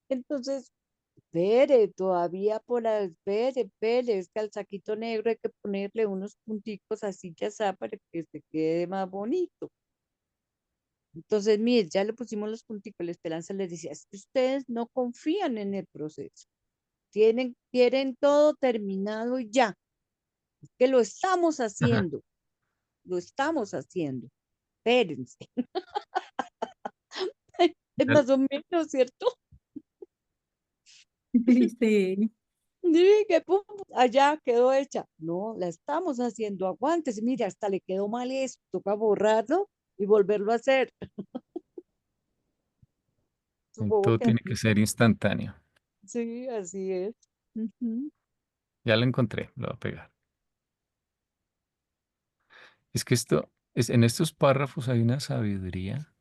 Entonces, espere, todavía por la, espere, es que al saquito negro hay que ponerle unos punticos así ya está para que se quede más bonito. Entonces, mire, ya le pusimos los punticos, la Esperanza les decía, es que ustedes no confían en el proceso, quieren todo terminado y ya, que Ajá. lo estamos haciendo, espérense, es Ya- más o menos, ¿cierto? Sí. Sí, que pum, allá quedó hecha. No, la estamos haciendo, aguántese, mire, hasta le quedó mal esto, toca borrarlo y volverlo a hacer. Supongo Todo que tiene que así. ser instantáneo. Sí, así es. Ujú. Ya lo encontré, lo voy a pegar. Es que en estos párrafos hay una sabiduría.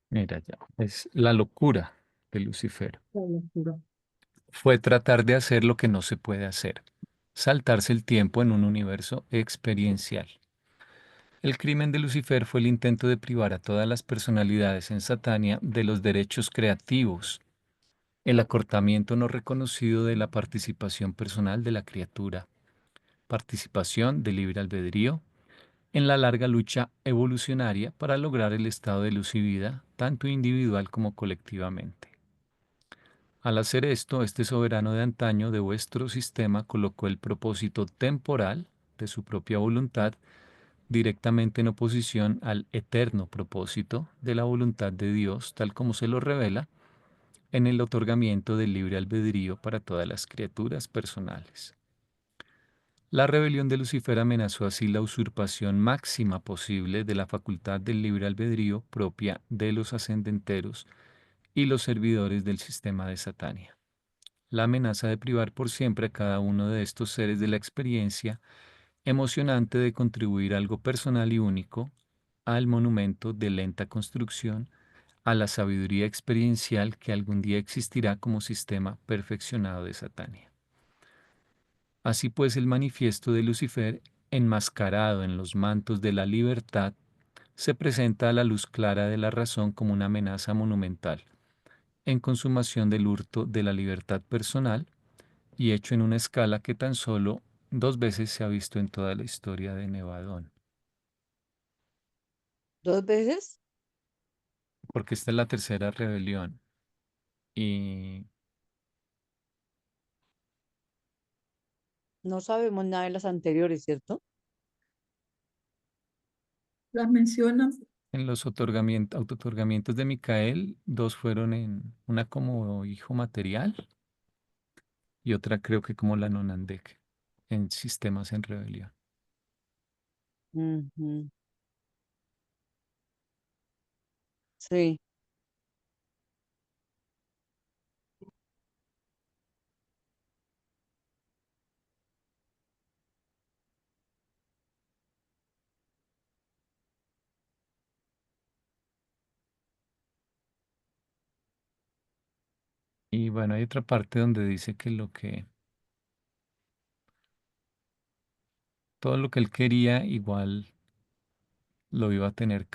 Mira ya, es la locura de Lucifer. La locura. Fue tratar de hacer lo que no se puede hacer, saltarse el tiempo en un universo experiencial. El crimen de Lucifer fue el intento de privar a todas las personalidades en Satania de los derechos creativos, el acortamiento no reconocido de la participación personal de la criatura, participación de libre albedrío, en la larga lucha evolucionaria para lograr el estado de luz y vida, tanto individual como colectivamente. Al hacer esto, este soberano de antaño de vuestro sistema colocó el propósito temporal de su propia voluntad directamente en oposición al eterno propósito de la voluntad de Dios, tal como se lo revela en el otorgamiento del libre albedrío para todas las criaturas personales. La rebelión de Lucifer amenazó así la usurpación máxima posible de la facultad del libre albedrío propia de los ascendenteros y los servidores del sistema de Satania. La amenaza de privar por siempre a cada uno de estos seres de la experiencia emocionante de contribuir algo personal y único al monumento de lenta construcción, a la sabiduría experiencial que algún día existirá como sistema perfeccionado de Satania. Así pues, el manifiesto de Lucifer, enmascarado en los mantos de la libertad, se presenta a la luz clara de la razón como una amenaza monumental, en consumación del hurto de la libertad personal y hecho en una escala que tan solo 2 veces se ha visto en toda la historia de Nevadón. ¿Dos veces? Porque esta es la tercera rebelión. Y No sabemos nada de las anteriores, ¿cierto? Las mencionan. en los autootorgamientos de Micael, dos fueron en una como hijo material y otra creo que como la Nonandek en sistemas en rebelión. Ujú. Sí. Y bueno, hay otra parte donde dice que todo lo que él quería igual lo iba a tener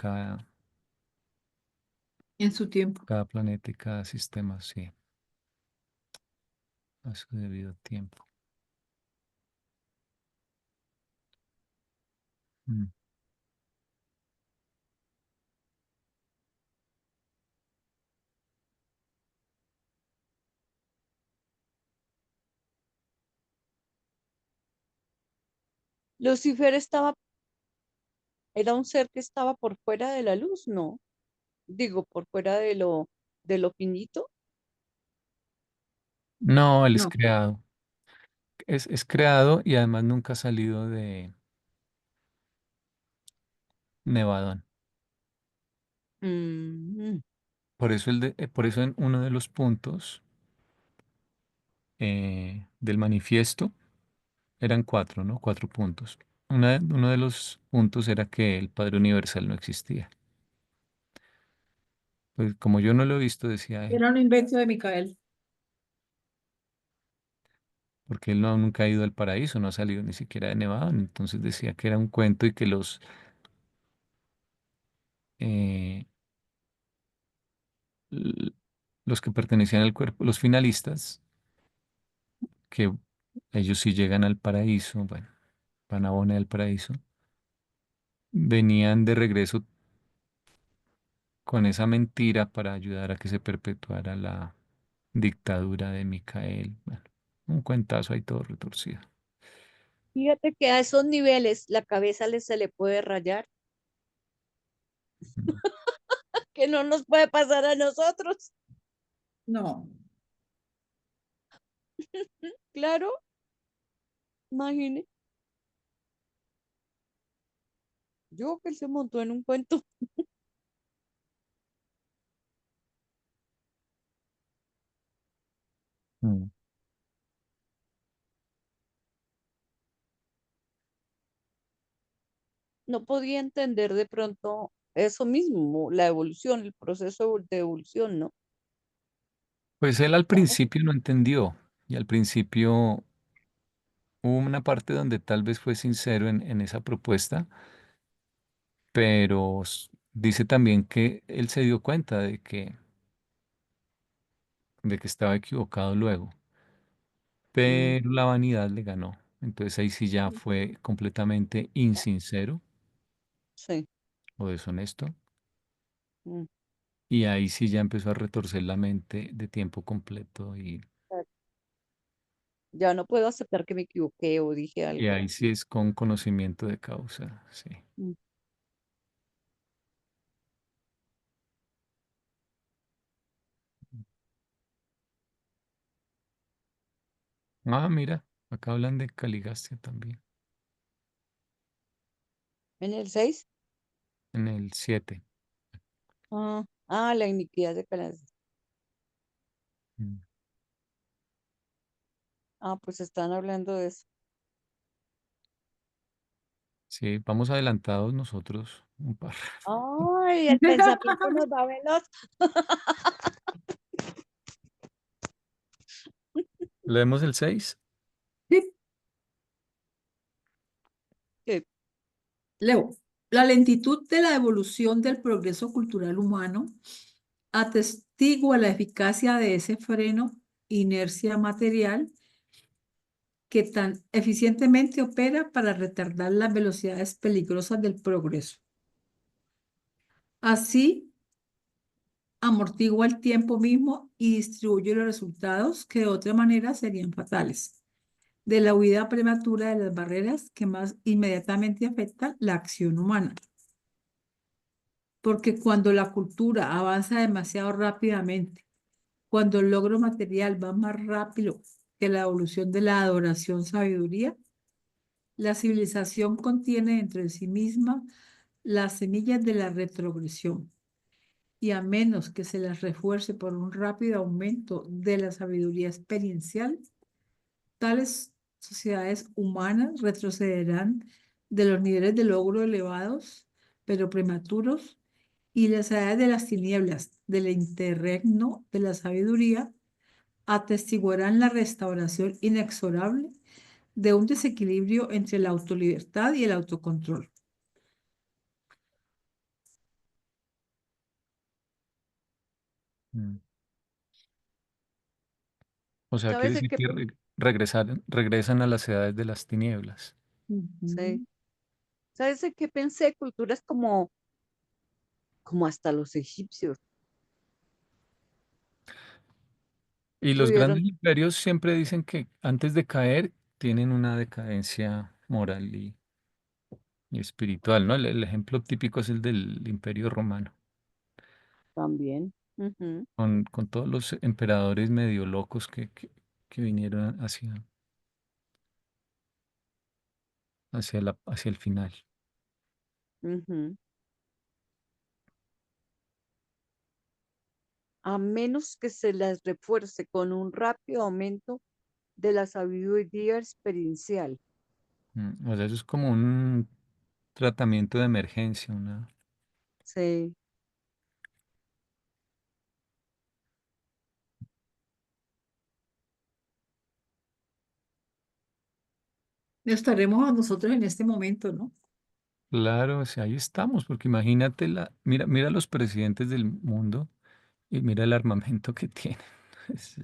En su tiempo. cada planeta y cada sistema, sí, a su debido tiempo. Mm. Lucifer era un ser que estaba por fuera de la luz, ¿no? Digo, por fuera de lo finito. No, él es No. creado. Es creado y además nunca ha salido de Nevadón. Mm, Por eso en uno de los puntos del manifiesto eran cuatro, ¿no? 4 puntos. Uno de los puntos era que el Padre Universal no existía. Pues como yo no lo he visto, decía él, Era un invento de Micael. porque él no, nunca ha ido al paraíso, no ha salido ni siquiera de Nevadón. Entonces decía que era un cuento y que eh, l- los que pertenecían al cuerpo, los finalistas, que ellos sí llegan al paraíso, bueno, van a Bona del paraíso, venían de regreso con esa mentira para ayudar a que se perpetuara dictadura de Micael. Bueno, un cuentazo ahí todo retorcido. Fíjate que a esos niveles la cabeza se le puede rayar, Mm. que no nos puede pasar a nosotros. No, Claro, imagine. Yo que él se montó en un cuento. Mm. No podía entender de pronto eso mismo, la evolución, el proceso de evolución, ¿no? Pues él al principio no entendió y al principio hubo una parte donde tal vez fue sincero en esa propuesta, pero dice también que él se dio cuenta de que estaba equivocado luego, Mm, pero la vanidad le ganó. Entonces ahí sí ya fue completamente insincero sí. o deshonesto Mm, y ahí sí ya empezó a retorcer la mente de tiempo completo claro. Ya no puedo aceptar que me equivoqué o dije y algo. ahí sí es con conocimiento de causa, sí. Mm. Ah, mira, acá hablan de Caligastia también, En el 6. en el 7. La iniquidad de Calas. Mm. Pues están hablando de eso. Sí, vamos adelantados nosotros un par. Ay, el pensamiento nos va veloz. ¿Leemos el 6? sí, Sí, Leo, la lentitud de la evolución del progreso cultural humano atestigua la eficacia de ese freno, inercia material, que tan eficientemente opera para retardar las velocidades peligrosas del progreso. Así, amortigua el tiempo mismo y distribuye los resultados que de otra manera serían fatales, de la huida prematura de las barreras que más inmediatamente afectan la acción humana. Porque cuando la cultura avanza demasiado rápidamente, cuando el logro material va más rápido que la evolución de la adoración sabiduría, la civilización contiene dentro de sí misma las semillas de la retrogresión, y a menos que se las refuerce por un rápido aumento de la sabiduría experiencial, tales sociedades humanas retrocederán de los niveles de logro elevados, pero prematuros, y las edades de las tinieblas del interregno de la sabiduría atestiguarán la restauración inexorable de un desequilibrio entre la autolibertad y el autocontrol. Mm. O sea, quiere ¿sabes de decir qué? que regresan a las edades de las tinieblas. Sí. Ujú. ¿Sabes de qué pensé? Culturas como hasta los egipcios Y los tuvieron grandes imperios siempre dicen que antes de caer tienen una decadencia moral y espiritual, ¿no? El ejemplo típico es el del Imperio Romano, también. Ujú, con todos los emperadores medio locos que vinieron hacia el final. ujú. A menos que se las refuerce con un rápido aumento de la sabiduría experiencial. O sea, eso es como un tratamiento de emergencia, Sí, Estaremos a nosotros en este momento, ¿no? Claro, o sea, ahí estamos, porque imagínate mira los presidentes del mundo y mira el armamento que tienen. Es,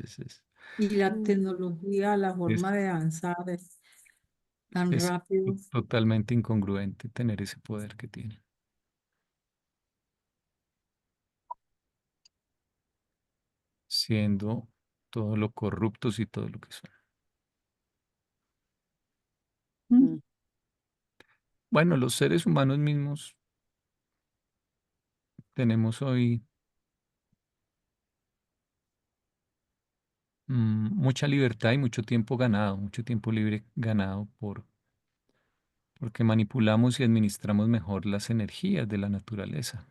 Y la mm, tecnología, la es- forma de avanzar es tan es rápido. totalmente incongruente tener ese poder que tienen. Siendo todo lo corruptos y todo lo que son. Mm. Mm. Bueno, los seres humanos mismos tenemos hoy mucha libertad y mucho tiempo ganado, mucho tiempo libre ganado porque manipulamos y administramos mejor las energías de la naturaleza.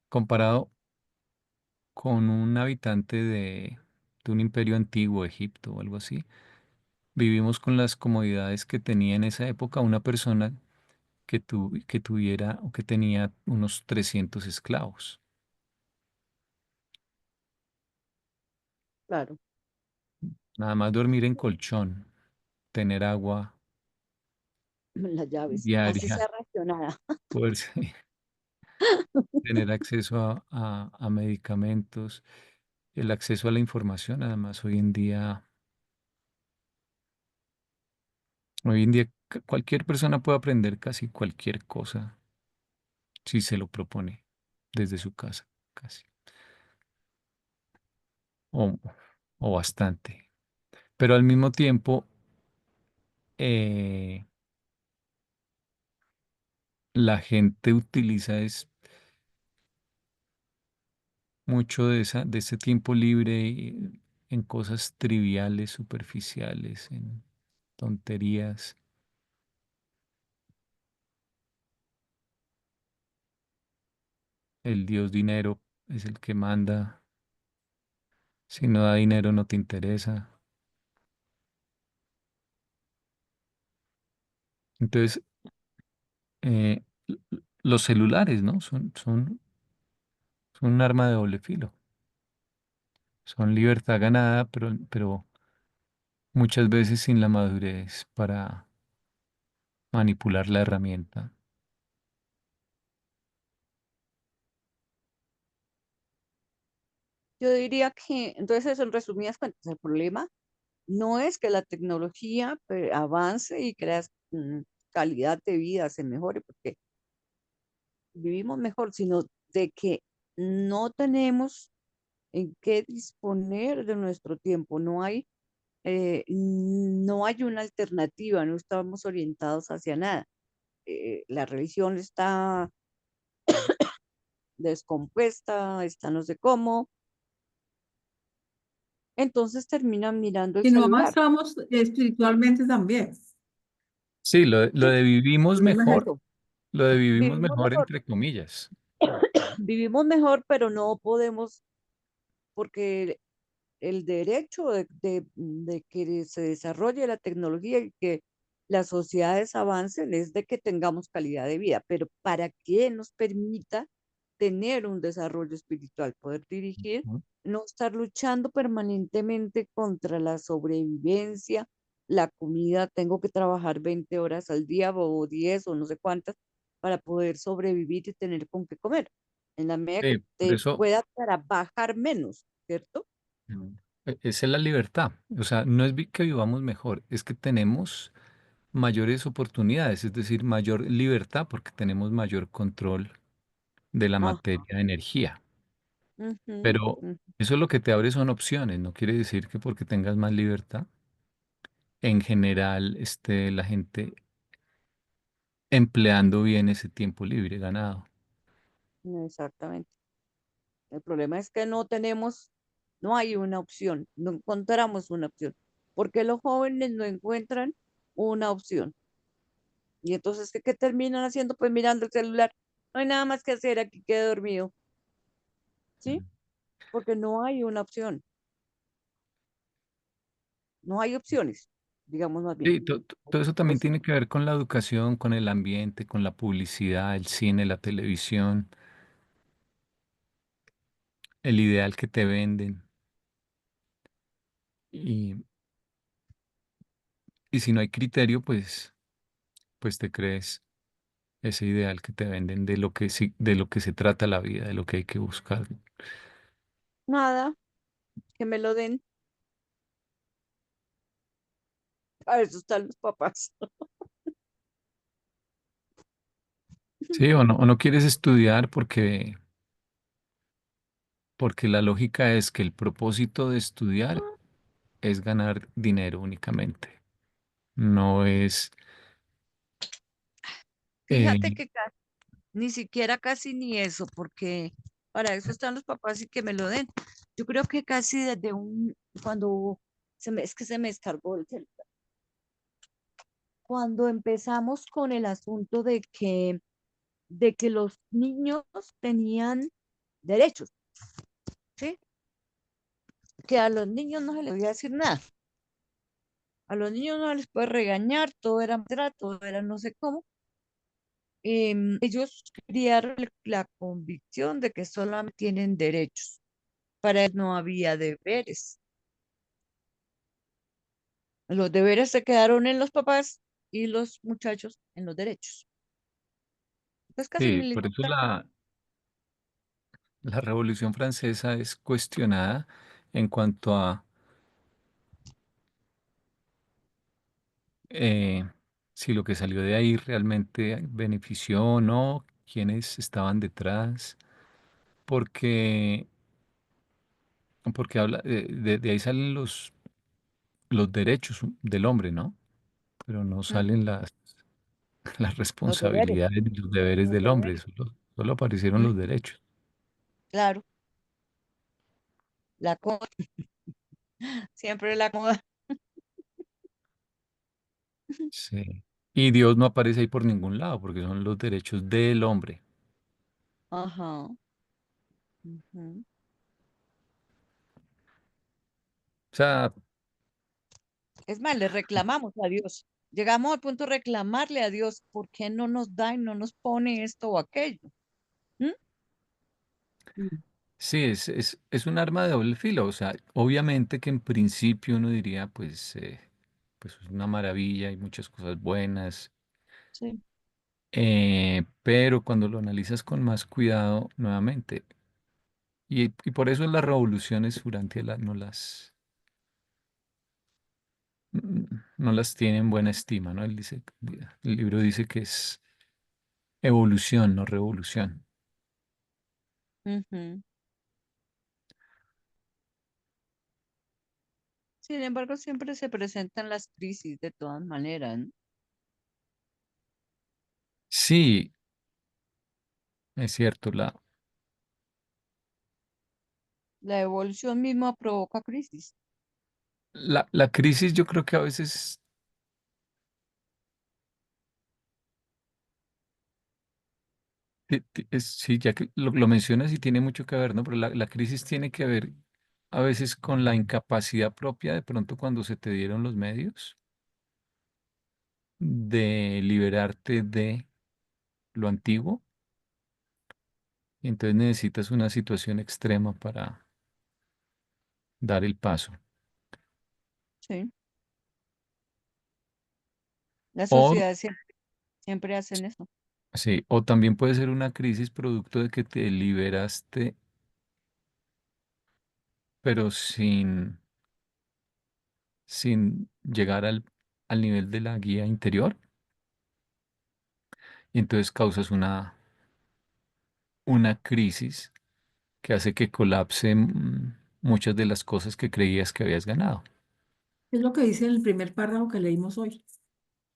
Comparado con un habitante de un imperio antiguo, Egipto o algo así, vivimos con las comodidades que tenía en esa época una persona que tuviera o que tenía unos 300 esclavos. Claro, Nada más dormir en colchón, tener agua las llaves, así sea diaria, racionada. poder tener acceso a medicamentos, el acceso a la información. Además, hoy en día cualquier persona puede aprender casi cualquier cosa si se lo propone desde su casa, casi, o, o bastante. Pero al mismo tiempo, eh, la gente utiliza mucho de ese tiempo libre en cosas triviales, superficiales, en tonterías. El dios dinero es el que manda. Si no da dinero no te interesa. Entonces, los celulares, ¿no? Son un arma de doble filo. Son libertad ganada, pero muchas veces sin la madurez para manipular la herramienta. Yo diría que, entonces, en resumidas cuentas, el problema no es que la tecnología avance y crea calidad de vida, se mejore, porque vivimos mejor, sino de que no tenemos en qué disponer de nuestro tiempo. No hay una alternativa, no estamos orientados hacia nada. La religión está descompuesta, está no sé cómo, entonces terminan mirando el Si no celular. avanzamos espiritualmente también. Sí, lo Sí, de el vivimos problema es mejor, eso. lo de vivimos Vivimos mejor mejor, entre comillas. vivimos mejor, pero no podemos, porque el derecho de que se desarrolle la tecnología y que las sociedades avancen es de que tengamos calidad de vida, pero para que nos permita tener un desarrollo espiritual, poder dirigir, ¿No? no estar luchando permanentemente contra la sobrevivencia, la comida, tengo que trabajar 20 horas al día o 10 o no sé cuántas para poder sobrevivir y tener con qué comer. En la medida que Sí, por te eso pueda trabajar menos, ¿cierto? mm, esa es la libertad. O sea, no es que vivamos mejor, es que tenemos mayores oportunidades, es decir, mayor libertad porque tenemos mayor control de la Ajá. materia de energía. Ujú, Pero ujú. eso lo que te abre son opciones, no quiere decir que porque tengas más libertad, en general esté la gente empleando bien ese tiempo libre ganado. Exactamente. El problema es que no hay una opción, no encontramos una opción, porque los jóvenes no encuentran una opción. Y entonces, ¿qué terminan haciendo? Pues mirando el celular. No hay nada más que hacer, aquí quedé dormido, ¿sí? Mm. Porque no hay una opción, no hay opciones, digamos más bien. Sí, todo eso también Pues tiene que ver con la educación, con el ambiente, con la publicidad, el cine, la televisión, el ideal que te venden. Y, y si no hay criterio, pues te crees ese ideal que te venden de lo que sí, de lo que se trata la vida, de lo que hay que buscar. nada, que me lo den. A eso están los papás. Sí, o no quieres estudiar porque porque la lógica es que el propósito de estudiar es ganar dinero únicamente. No es, Fíjate eh, que ni siquiera casi ni eso, porque para eso están los papás y que me lo den. Yo creo que casi desde cuando es que se me descargó el celular. Cuando empezamos con el asunto de que los niños tenían derechos, ¿sí? Que a los niños no se les podía decir nada. A los niños no les puede regañar, todo era trato, todo era no sé cómo. Ellos criaron la convicción de que solamente tienen derechos. Para él no había deberes. Los deberes se quedaron en los papás y los muchachos en los derechos. Pues casi sí, ni le por eso importa. la Revolución Francesa es cuestionada en cuanto a eh, si lo que salió de ahí realmente benefició o no, quiénes estaban detrás, porque, porque habla, de ahí salen los derechos del hombre, ¿no? Pero no Ujú. salen las Los deberes, responsabilidades y los deberes los del hombre, deberes. solo aparecieron los Ujú. derechos. Claro, la co- siempre la moda. Sí. Y Dios no aparece ahí por ningún lado, porque son los derechos del hombre. Ajá. Ujú. O sea, Es más, le reclamamos a Dios. Llegamos al punto de reclamarle a Dios, ¿por qué no nos da y no nos pone esto o aquello? ¿Mm? Mm. sí, es un arma de doble filo. O sea, obviamente que en principio uno diría, pues es una maravilla, hay muchas cosas buenas, Sí. pero cuando lo analizas con más cuidado, nuevamente, y por eso las revoluciones durante mm, no las tienen en buena estima, ¿no? El libro dice que es evolución, no revolución. Ujú. Sin embargo, siempre se presentan las crisis de todas maneras, ¿no? Sí, es cierto, La evolución misma provoca crisis. la crisis yo creo que a veces, sí, ya que lo mencionas y tiene mucho que ver, ¿no? Pero la crisis tiene que ver a veces con la incapacidad propia de pronto cuando se te dieron los medios de liberarte de lo antiguo, y entonces necesitas una situación extrema para dar el paso. Sí. Las O, sociedades siempre hacen eso. sí, o también puede ser una crisis producto de que te liberaste, pero sin llegar al nivel de la guía interior, y entonces causas una crisis que hace que colapsen muchas de las cosas que creías que habías ganado. Es lo que dice en el primer párrafo que leímos hoy.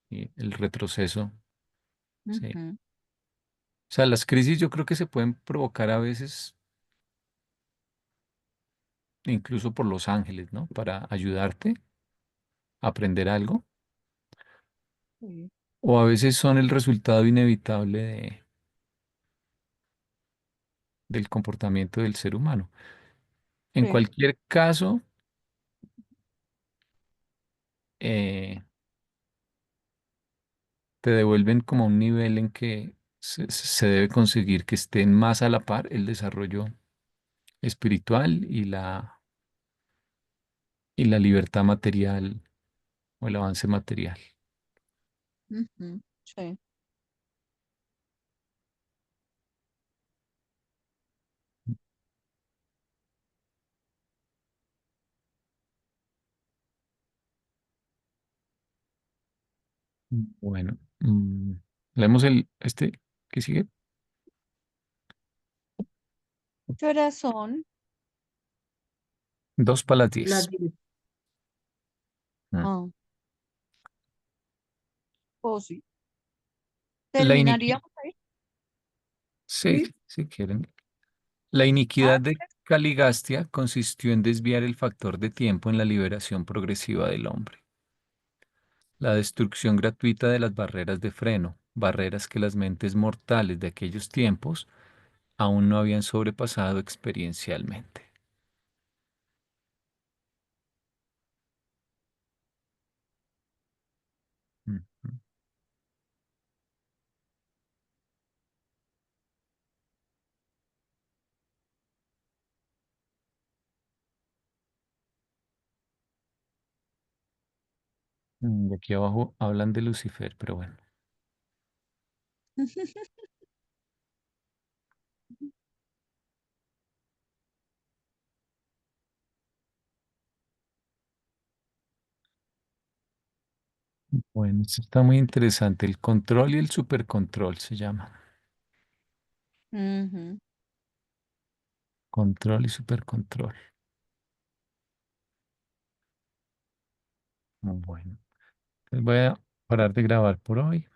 Y el retroceso, sí. Ujú. O sea, las crisis yo creo que se pueden provocar a veces incluso por los ángeles, ¿no? Para ayudarte a aprender algo. Sí. O a veces son el resultado inevitable del comportamiento del ser humano. En Sí. cualquier caso, eh, te devuelven como a un nivel en que se debe conseguir que estén más a la par el desarrollo espiritual y la libertad material o el avance material. Ujú. Sí. Bueno, leemos este que sigue. Corazón. 2 para las las 10. directivas. Mm. Ah, oh, sí. La iniquidad, Terminaríamos ahí. sí, si quieren. La iniquidad de Hágale. Caligastia consistió en desviar el factor de tiempo en la liberación progresiva del hombre. La destrucción gratuita de las barreras de freno, barreras que las mentes mortales de aquellos tiempos aún no habían sobrepasado experiencialmente. Ujú. Y aquí abajo hablan de Lucifer, pero bueno. Bueno, esto está muy interesante. El control y el supercontrol se llama. Ujú. Control y supercontrol. Bueno, entonces voy a parar de grabar por hoy.